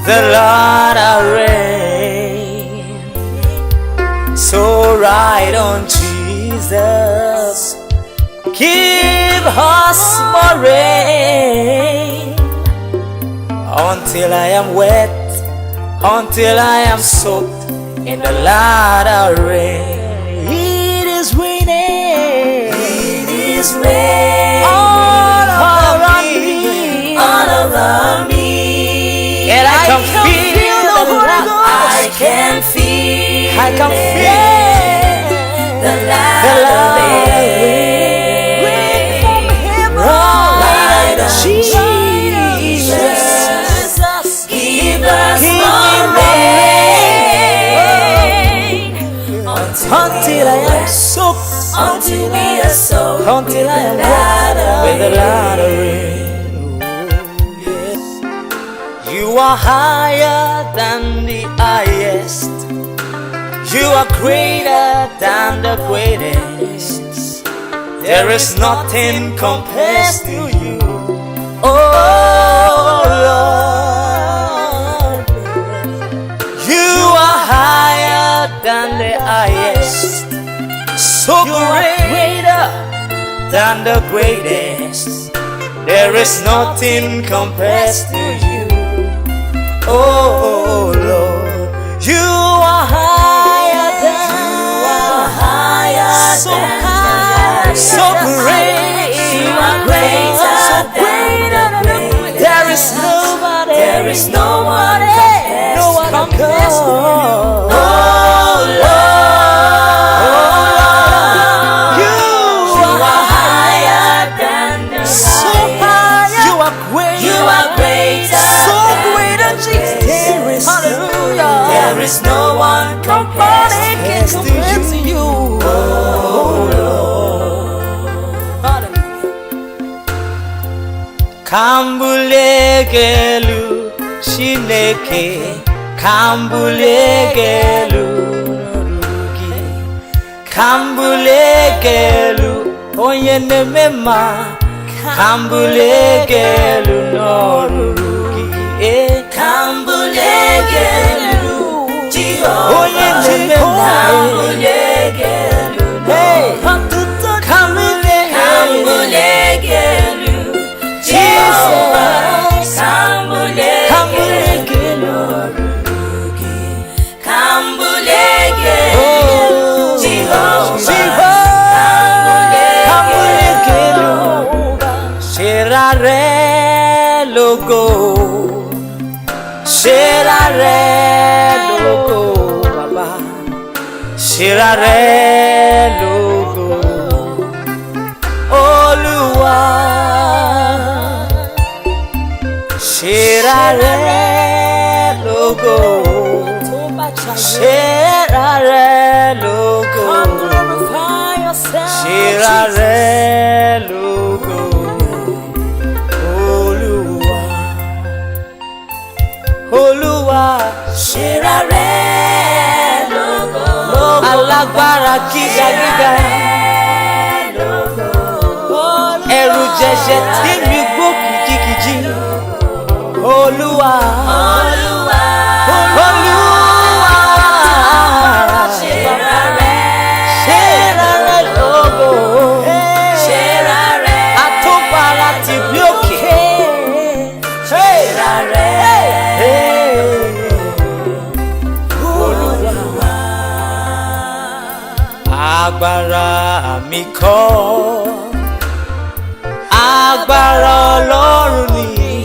The Lord reign. So ride on, Jesus. Give us more rain until I am wet, until I am soaked in the latter rain. It is raining. It is raining all around me, all around me. And I can feel the Holy Ghost. I can feel the latter rain. Jesus, give us more rain until I am soaked, until we are soaked, until I am wet with the latter rain. Yes. You are higher than the highest. You are greater than the greatest. There is nothing compares to you. Oh Lord, you are higher than the highest, so greater than the greatest. There is nothing compares to you. Oh Lord, you are higher than, so high, so great. You are greater. There is nobody, there is no one else, no one compares to you. Oh Lord, you are higher than the highest. You are great, you are greater, so greater, Jesus. Hallelujah. There is no one compares to you. Oh Lord. Kambulegelu Chineke, Kambulegelu Nurugi, Kambulegelu Onye Nemema, Kambulegelu Nurugi, Kambulegelu Jehovah, Onye Nemema, Kambulegelu, Kambulegelu Jehovah, Kambulegelu, Kambulegelu Jehovah, Kambulegelu. Sherare logo, Sherare logo, Baba, Sherare logo, Oluwa. Sherare logo, Sherare logo, Sherare logo, Oluwa. ṣera rẹ̀ lógo. Alágbára gíga gíga. Ẹ̀rù jẹ̀jẹ̀ tí mi gbó kìjikìji. Olúwa. Olúwa. Olúwa. Ṣera rẹ̀ lógo. Ṣera rẹ̀. Àtúbàrà ti bí òkè. Ṣera rẹ̀. Olúwa. Agbára mi kọ́. Agbára Ọlọ́run ni.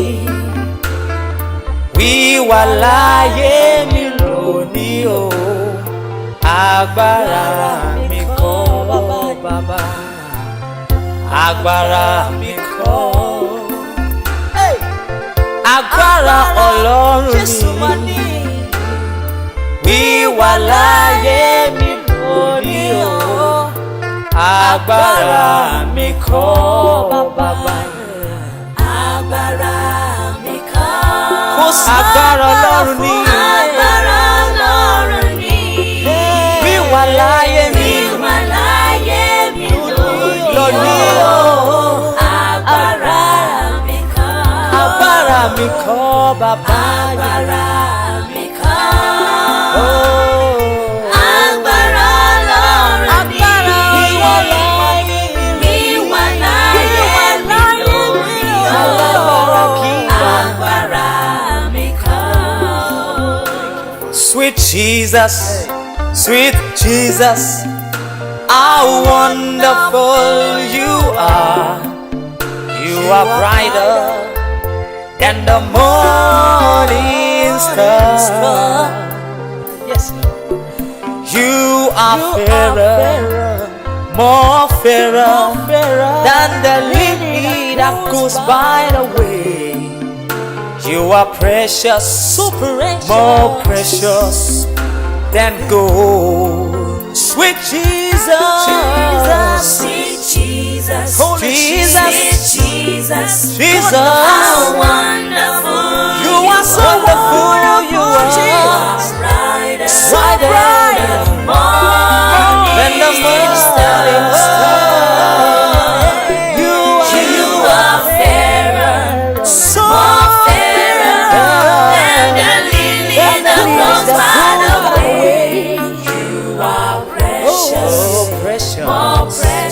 Wíwà láyé mi lónìí o. Agbára mi kọ́ bàbá. Agbára mi kọ́. Agbára Ọlọ́run ni. Wíwà láyé mi lónìí o. Agbára mi kọ́ bàbá. Agbára mi kọ́. Kò sí agbára Ọlọ́run ni. Agbára Ọlọ́run ni. Wíwà láyé mi. Wíwà láyé mi lónìí o. Agbára mi kọ́. Agbára mi kọ́ bàbá. Agbára mi kọ́. Sweet Jesus, sweet Jesus, how wonderful you are. You are brighter than the morning star. Yes, you are fairer, more fairer than the lily that goes by the way. You are precious, so precious, more precious than gold. Sweet Jesus, sweet Jesus, holy Jesus, Jesus, Jesus. How wonderful you are, so wonderful you are. Brighter, so brighter than the morning star. You are fairer, so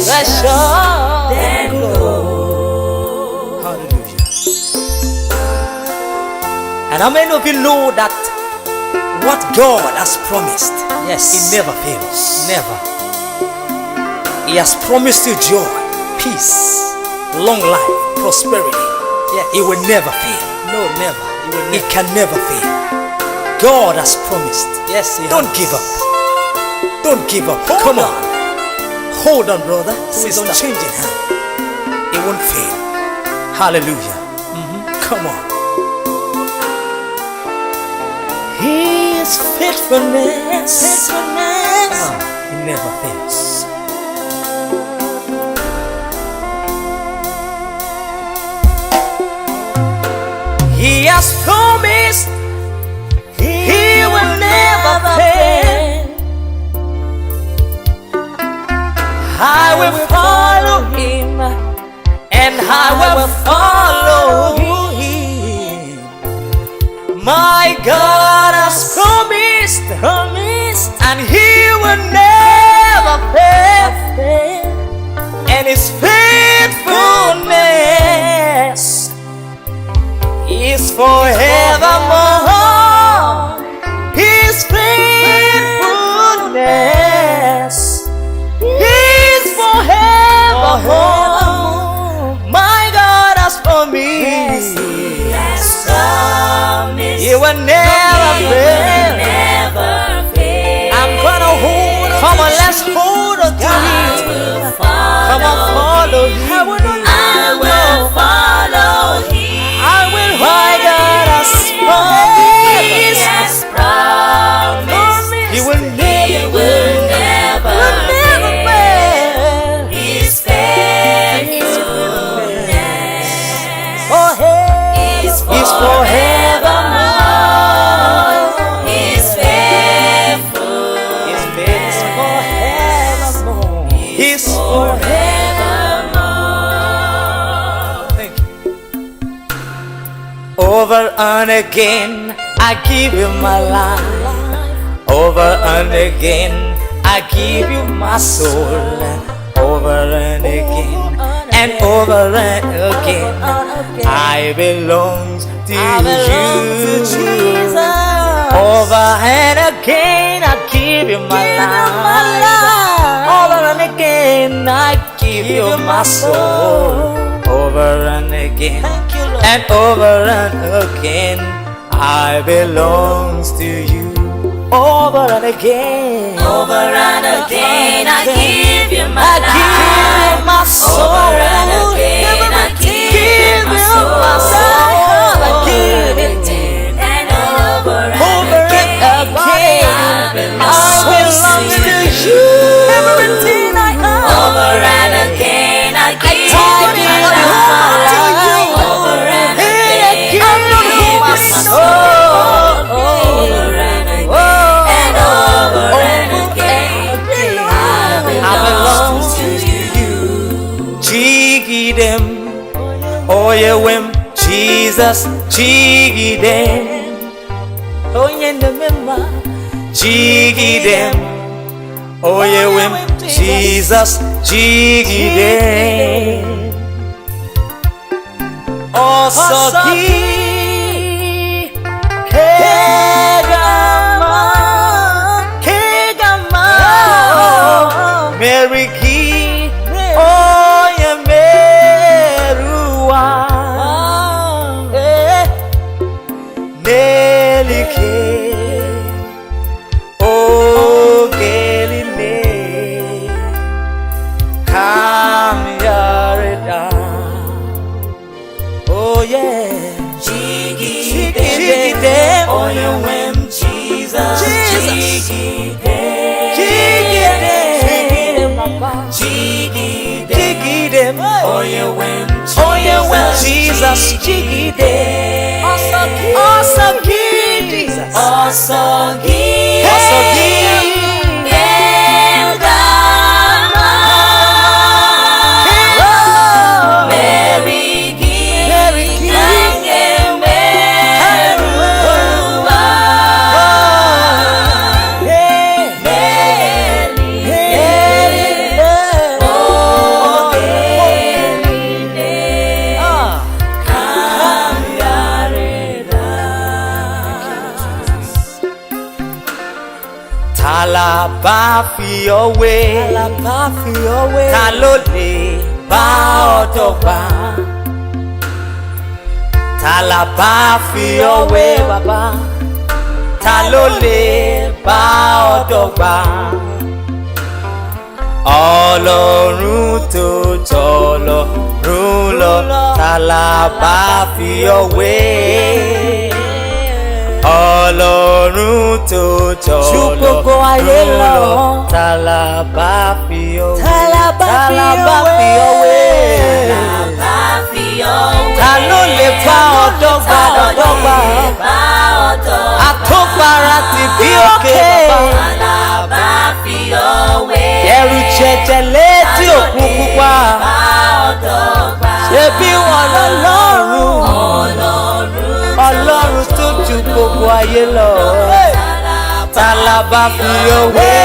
precious than gold. Hallelujah. And how many of you know that what God has promised, yes, He never fails. Never. He has promised you joy, peace, long life, prosperity. Yes. He will never fail. No, never. He can never fail. God has promised. Yes, don't give up. Don't give up. Come on. Hold on, brother. It's unchanging hand. It won't fail. Hallelujah. Come on. His faithfulness. He never fails. He has promised He will never fail. I will follow Him, and I will follow Him. My God has promised, and He will never fail. And His faithfulness is forevermore. His faithfulness is forevermore. My God has promised. He will never fail. I'm gonna hold on. Come on, let's hold on to Him. Come on, follow Him. I will follow Him. I will. My God has promised. He will never fail. His faithfulness is forevermore. Over and again, I give you my life. Over and again, I give you my soul. Over and again, and over and again, I belong to you. Over and again, I give you my life. Over and again, I give you my soul. Over and again, and over and again, I belong to you. Over and again, I give you my life. I give you my soul. Over and again, I give you my soul. I give it And over and again, I belong to you. Everything I have. over and again, I give you my life. Over and again, I give you my soul. Over and again, and over and again, I belong to you. Jiggy them, oh yeah, when Jesus, jiggy them, oh yeah, the member, jiggy them, oh yeah, when Jesus, jiggy them, oh so Kegama, Mary Key, oh yeah, Merua, Nelly Kay, oh Galilee, come Yareda, oh yeah, Jiggy them, them, oh you when Jesus, jiggy them, jiggy them, oh you when Jesus, jiggy them, also give Jesus, also give them Gama, Mary give them Merua, oh Galilee, come Yareda. Talaba fi your way, ta ló lè bá ọ dọ́gba. Talaba fi your way, bàbá, ta ló lè bá ọ dọ́gba. Ọlọ́run tó jọlọ́run lọ, talaba fi your way. Ọlọ́run tó jọlọ́run lọ, talaba fi your way. Talaba fi your way. Ta ló lè bá ọ dọ́gba dọ́gba? Àtọ́gbára ti bí òkè bàbá. Ẹ̀rù jẹ̀jẹ̀ létí òkun pupa. Ṣebí wọn lọ́lọ́run, Ọlọ́run tó ju gbogbo ayé lọ. Talaba fi your way.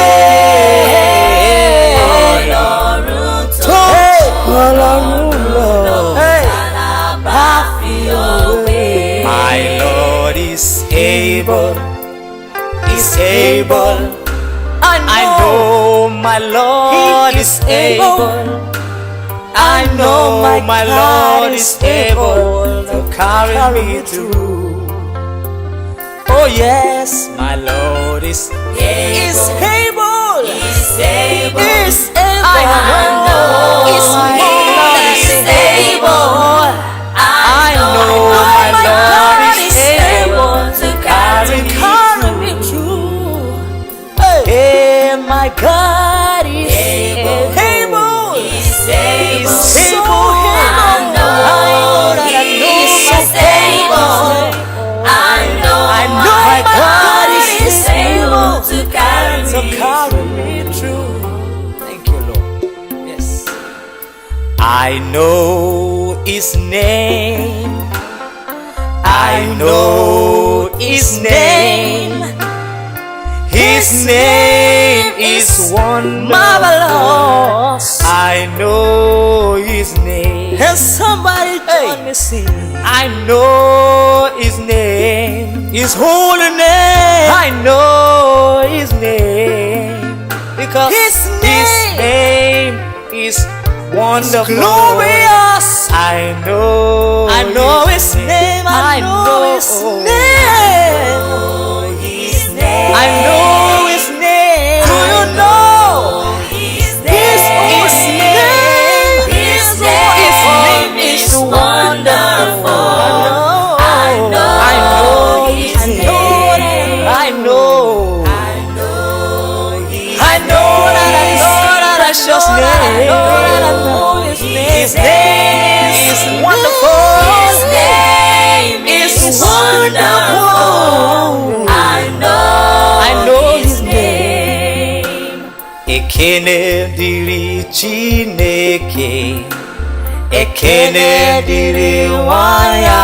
Ọlọ́run lọ. My Lord is able, I know my Lord is able. I know my Lord is able to carry me through. Oh yes, my Lord is able. I know my Lord is able. I know my Lord is able to carry me through. Hey, my God is able. He's able. So I know that He's able. I know my God is able to carry me through. Thank you, Lord. Yes. I know His name. I know His name. His name is marvelous. I know His name. And somebody join me sing. I know His name. His holy name. I know His name. Because His name is wonderful, glorious. I know His name. I know His name. I know His name. Do you know His name? His name is wonderful. I know His name. I know that precious name. His name is wonderful. His name is wonderful. I know His name. Ekene diri Chineke, ekene diri nwaya,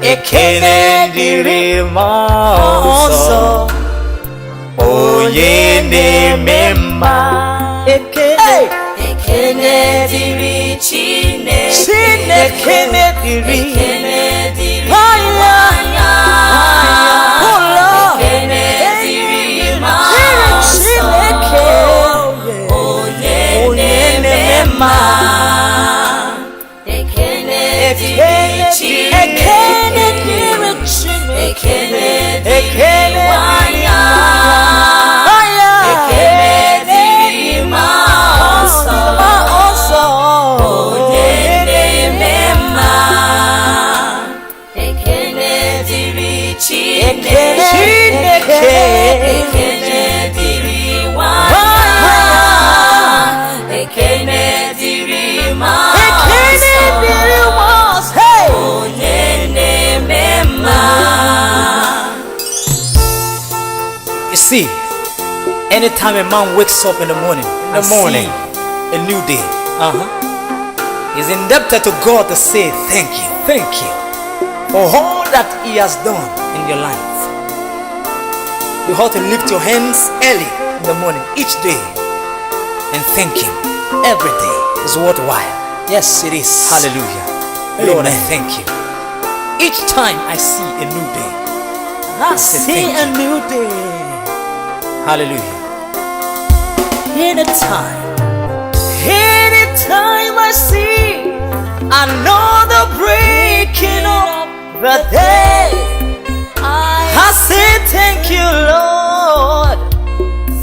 ekene diri Mmụọ onye na-eme mma. Ekene diri Chineke, ekene diri nwaya, ekene diri Chineke, onye na-eme mma. Ekene diri Chineke, ekene nwaya, ekene diri Mmụọ onye na-eme mma. Ekene diri Chineke, ekene diri nwaya, ekene diri Mmụọ onye na-eme mma. You see, anytime a man wakes up in the morning, a new day, he's indebted to God to say thank you for all that He has done in your life. You have to lift your hands early in the morning each day and thank Him. Every day is worthwhile. Yes, it is. Hallelujah. Lord, I thank You. Each time I see a new day, I see a new day. Hallelujah. Anytime I see another breaking of the day, I say thank You, Lord.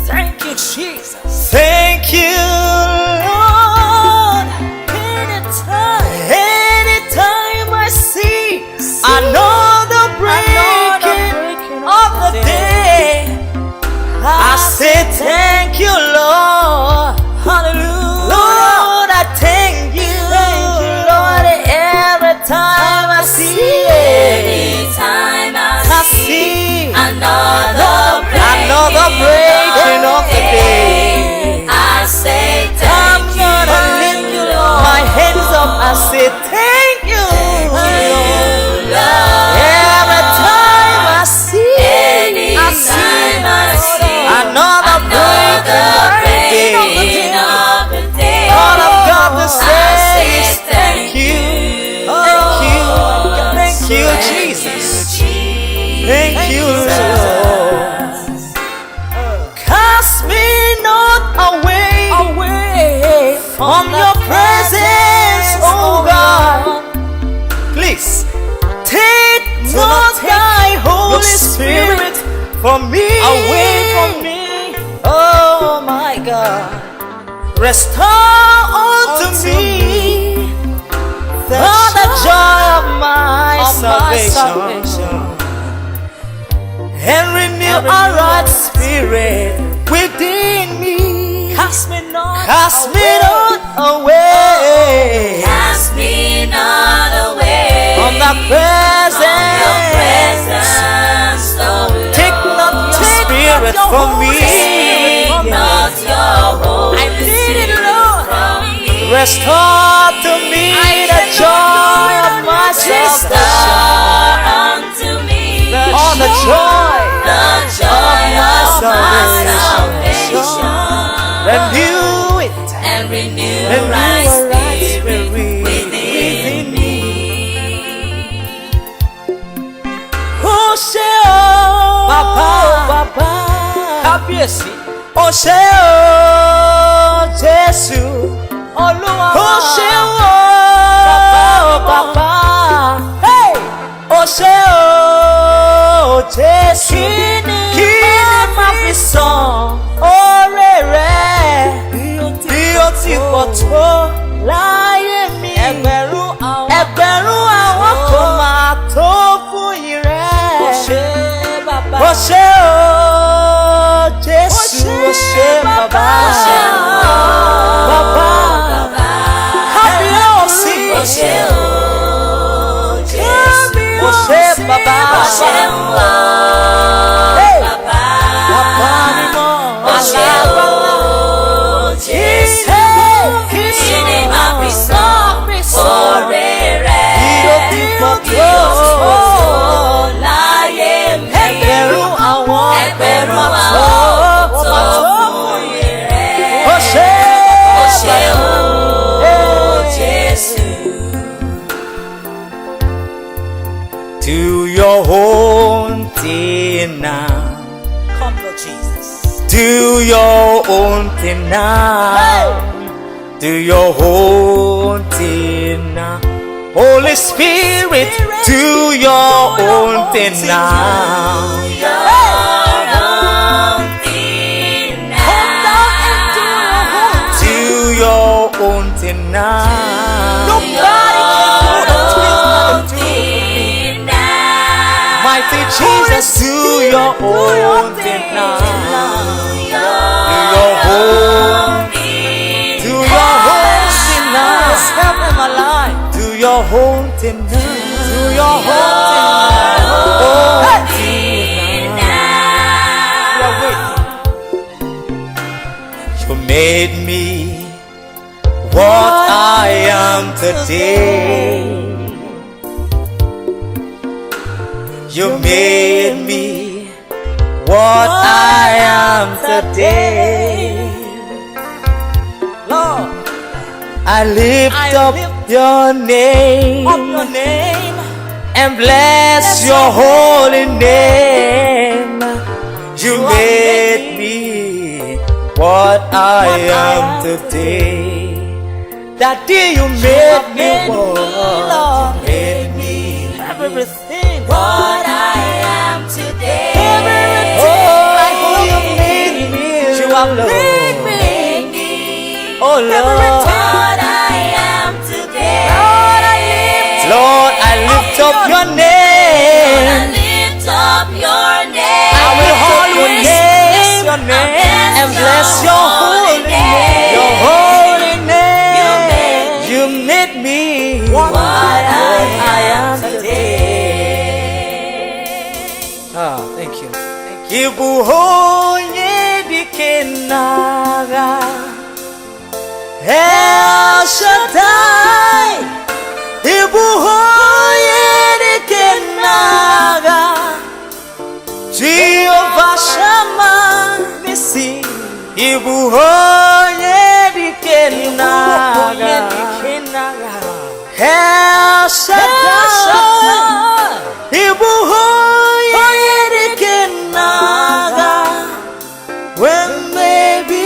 Thank You, Jesus. Thank You, Lord. Anytime I see another breaking of the day, I say thank You, Lord. Hallelujah. Lord, I thank You, Lord. Every time I see, another breaking of the day, I say thank You, Lord. My hands up, I say thank You, Lord. Every time I see another breaking of the day, all I've got to say is thank You. Thank You, Jesus. Thank You, Lord. Cast me not away from Your presence, oh God. Please take not Thy Holy Spirit from me, away from me. Oh my God, restore unto me the joy of my salvation, and renew a right spirit within me. Cast me not away. Cast me not away from the presence. Take not Your Spirit from me. I need it, Lord. Restore to me the joy of my Restore unto me all the joy of my salvation. renew it And renew a right spirit within me. ó ṣé o bàbá kábíyèsí ó ṣé o Jésù Olúwa ó ṣé o bàbá ó ṣé o Jésù kí ni máa fi san oore rẹ̀ bí ó ti pọ̀ tó láyé mi ẹgbẹ̀rún àwọn kò máa tó fún yìn rẹ̀ ó ṣé o Jésù ó ṣé bàbá kábíyèsí Ó ṣé o Jésù, ó ṣé bàbá ó ṣé o bàbá, ó ṣé o Jésù, kí ni màá fi san oore rẹ̀ bí ó ti pọ̀ tó láyé mi. Ẹgbẹ̀rún àwọn tó fún yìn rẹ̀. ó ṣé Ó ṣé o Jésù. Do your own thing now. Come Lord Jesus. Do your own thing now. Do your own thing now. Holy Spirit, do your own thing now. Do your own thing now. Nobody can do it. Mighty Jesus, do your own thing now. Do your own. Do your own thing now. Help in my life. Do your own thing now. Do your own thing now. You made me what I am today. You made me what I am today. Lord, I lift up your name and bless your holy name. You made me what I am today. Daddy, you made me what? You made me everything. What I am today. Oh, you made me. You have made me. Oh Lord, What I am today. Lord, I lift up your name. I lift up your name. I will always bless your name and bless your holy name. Your holy name. You made me what I am today. Ah, thank you. Ibu honye dikenaga El Shaddai. Ibu honye dikenaga Jehovah Shammah Nisi. Ibu honye dikenaga El Shaddai. Ibu honye dikenaga when maybe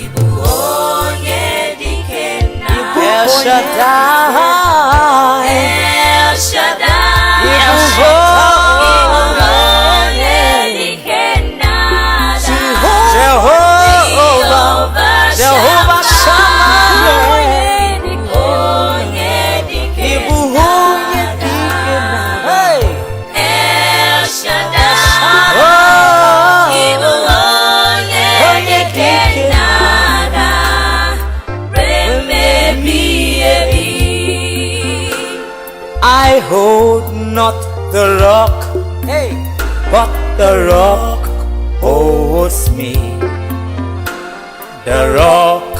Ibu onye dikenaga. El Shaddai. El Shaddai. Ibu onye dikenaga. Jehovah Shammah. Onye Ibu honye dikenaga. El Shaddai. Oh. Ibu onye dikenaga. Remebi ebi. I hold not the rock, but the rock holds me. The rock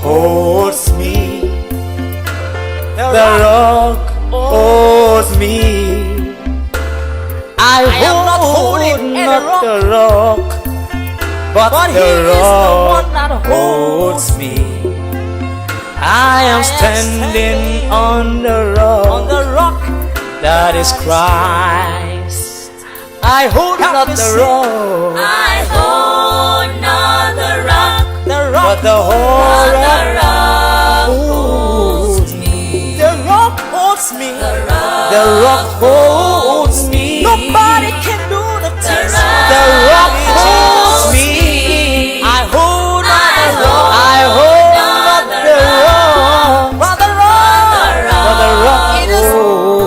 holds me. The the rock holds me. I am not holding not the rock, but the rock holds me. I am standing on the rock that is Christ. I hold not the rock, I hold not the rock, but the whole rock holds me. The rock holds me. The rock holds me. Nobody can do the things. The rock holds me. I hold not the rock. I hold not the rock. But the rock. It is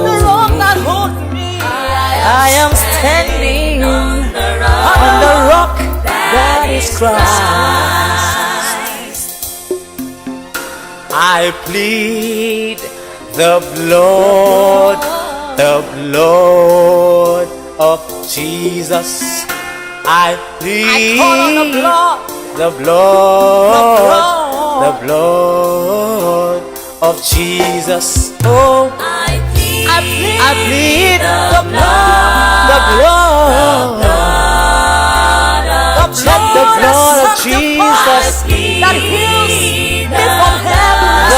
the rock that holds me. I am standing on the rock that is Christ. I plead the blood of Jesus. I plead the blood of Jesus. Oh, I plead the blood of Jesus that heals me from heaven.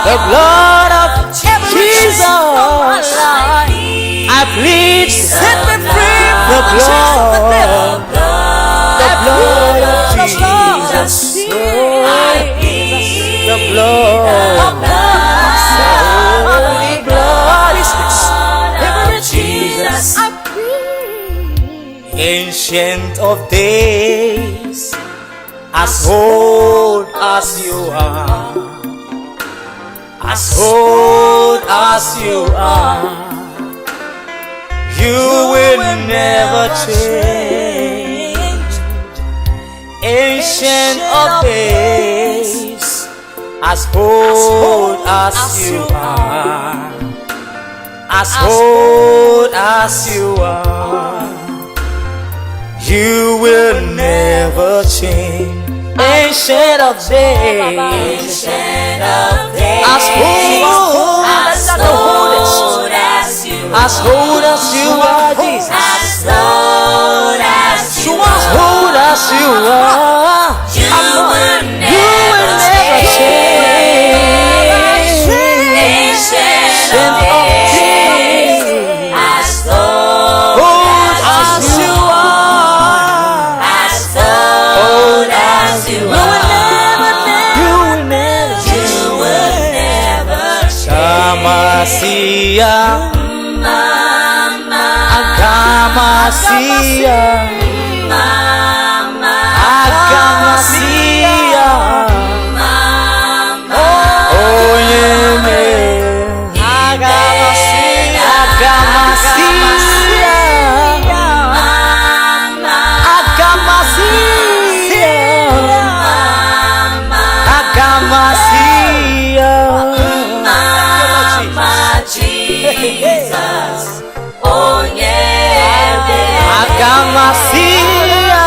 The blood of Jesus. I plead, set me free. The blood of Jesus. The blood of Jesus. Ancient of days, as old as you are, as old as you are, you will never change. Ancient of days, as old as you are, as old as you are, you will never change. Ancient of days, as old as you are, Jesus, as old as you are, you will never change. Ancient of days, as old as you are, you will never change. Akamasia, Akamasia, Akamasia, oh yeah, Akamasia, Akamasia, Akamasia, Jesus, oh yeah, Akamasia,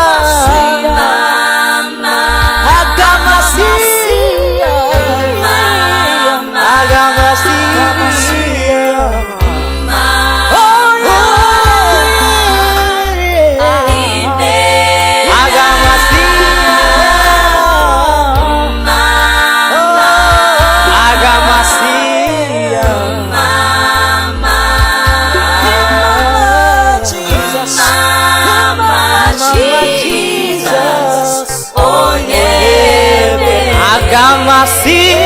Akamasia.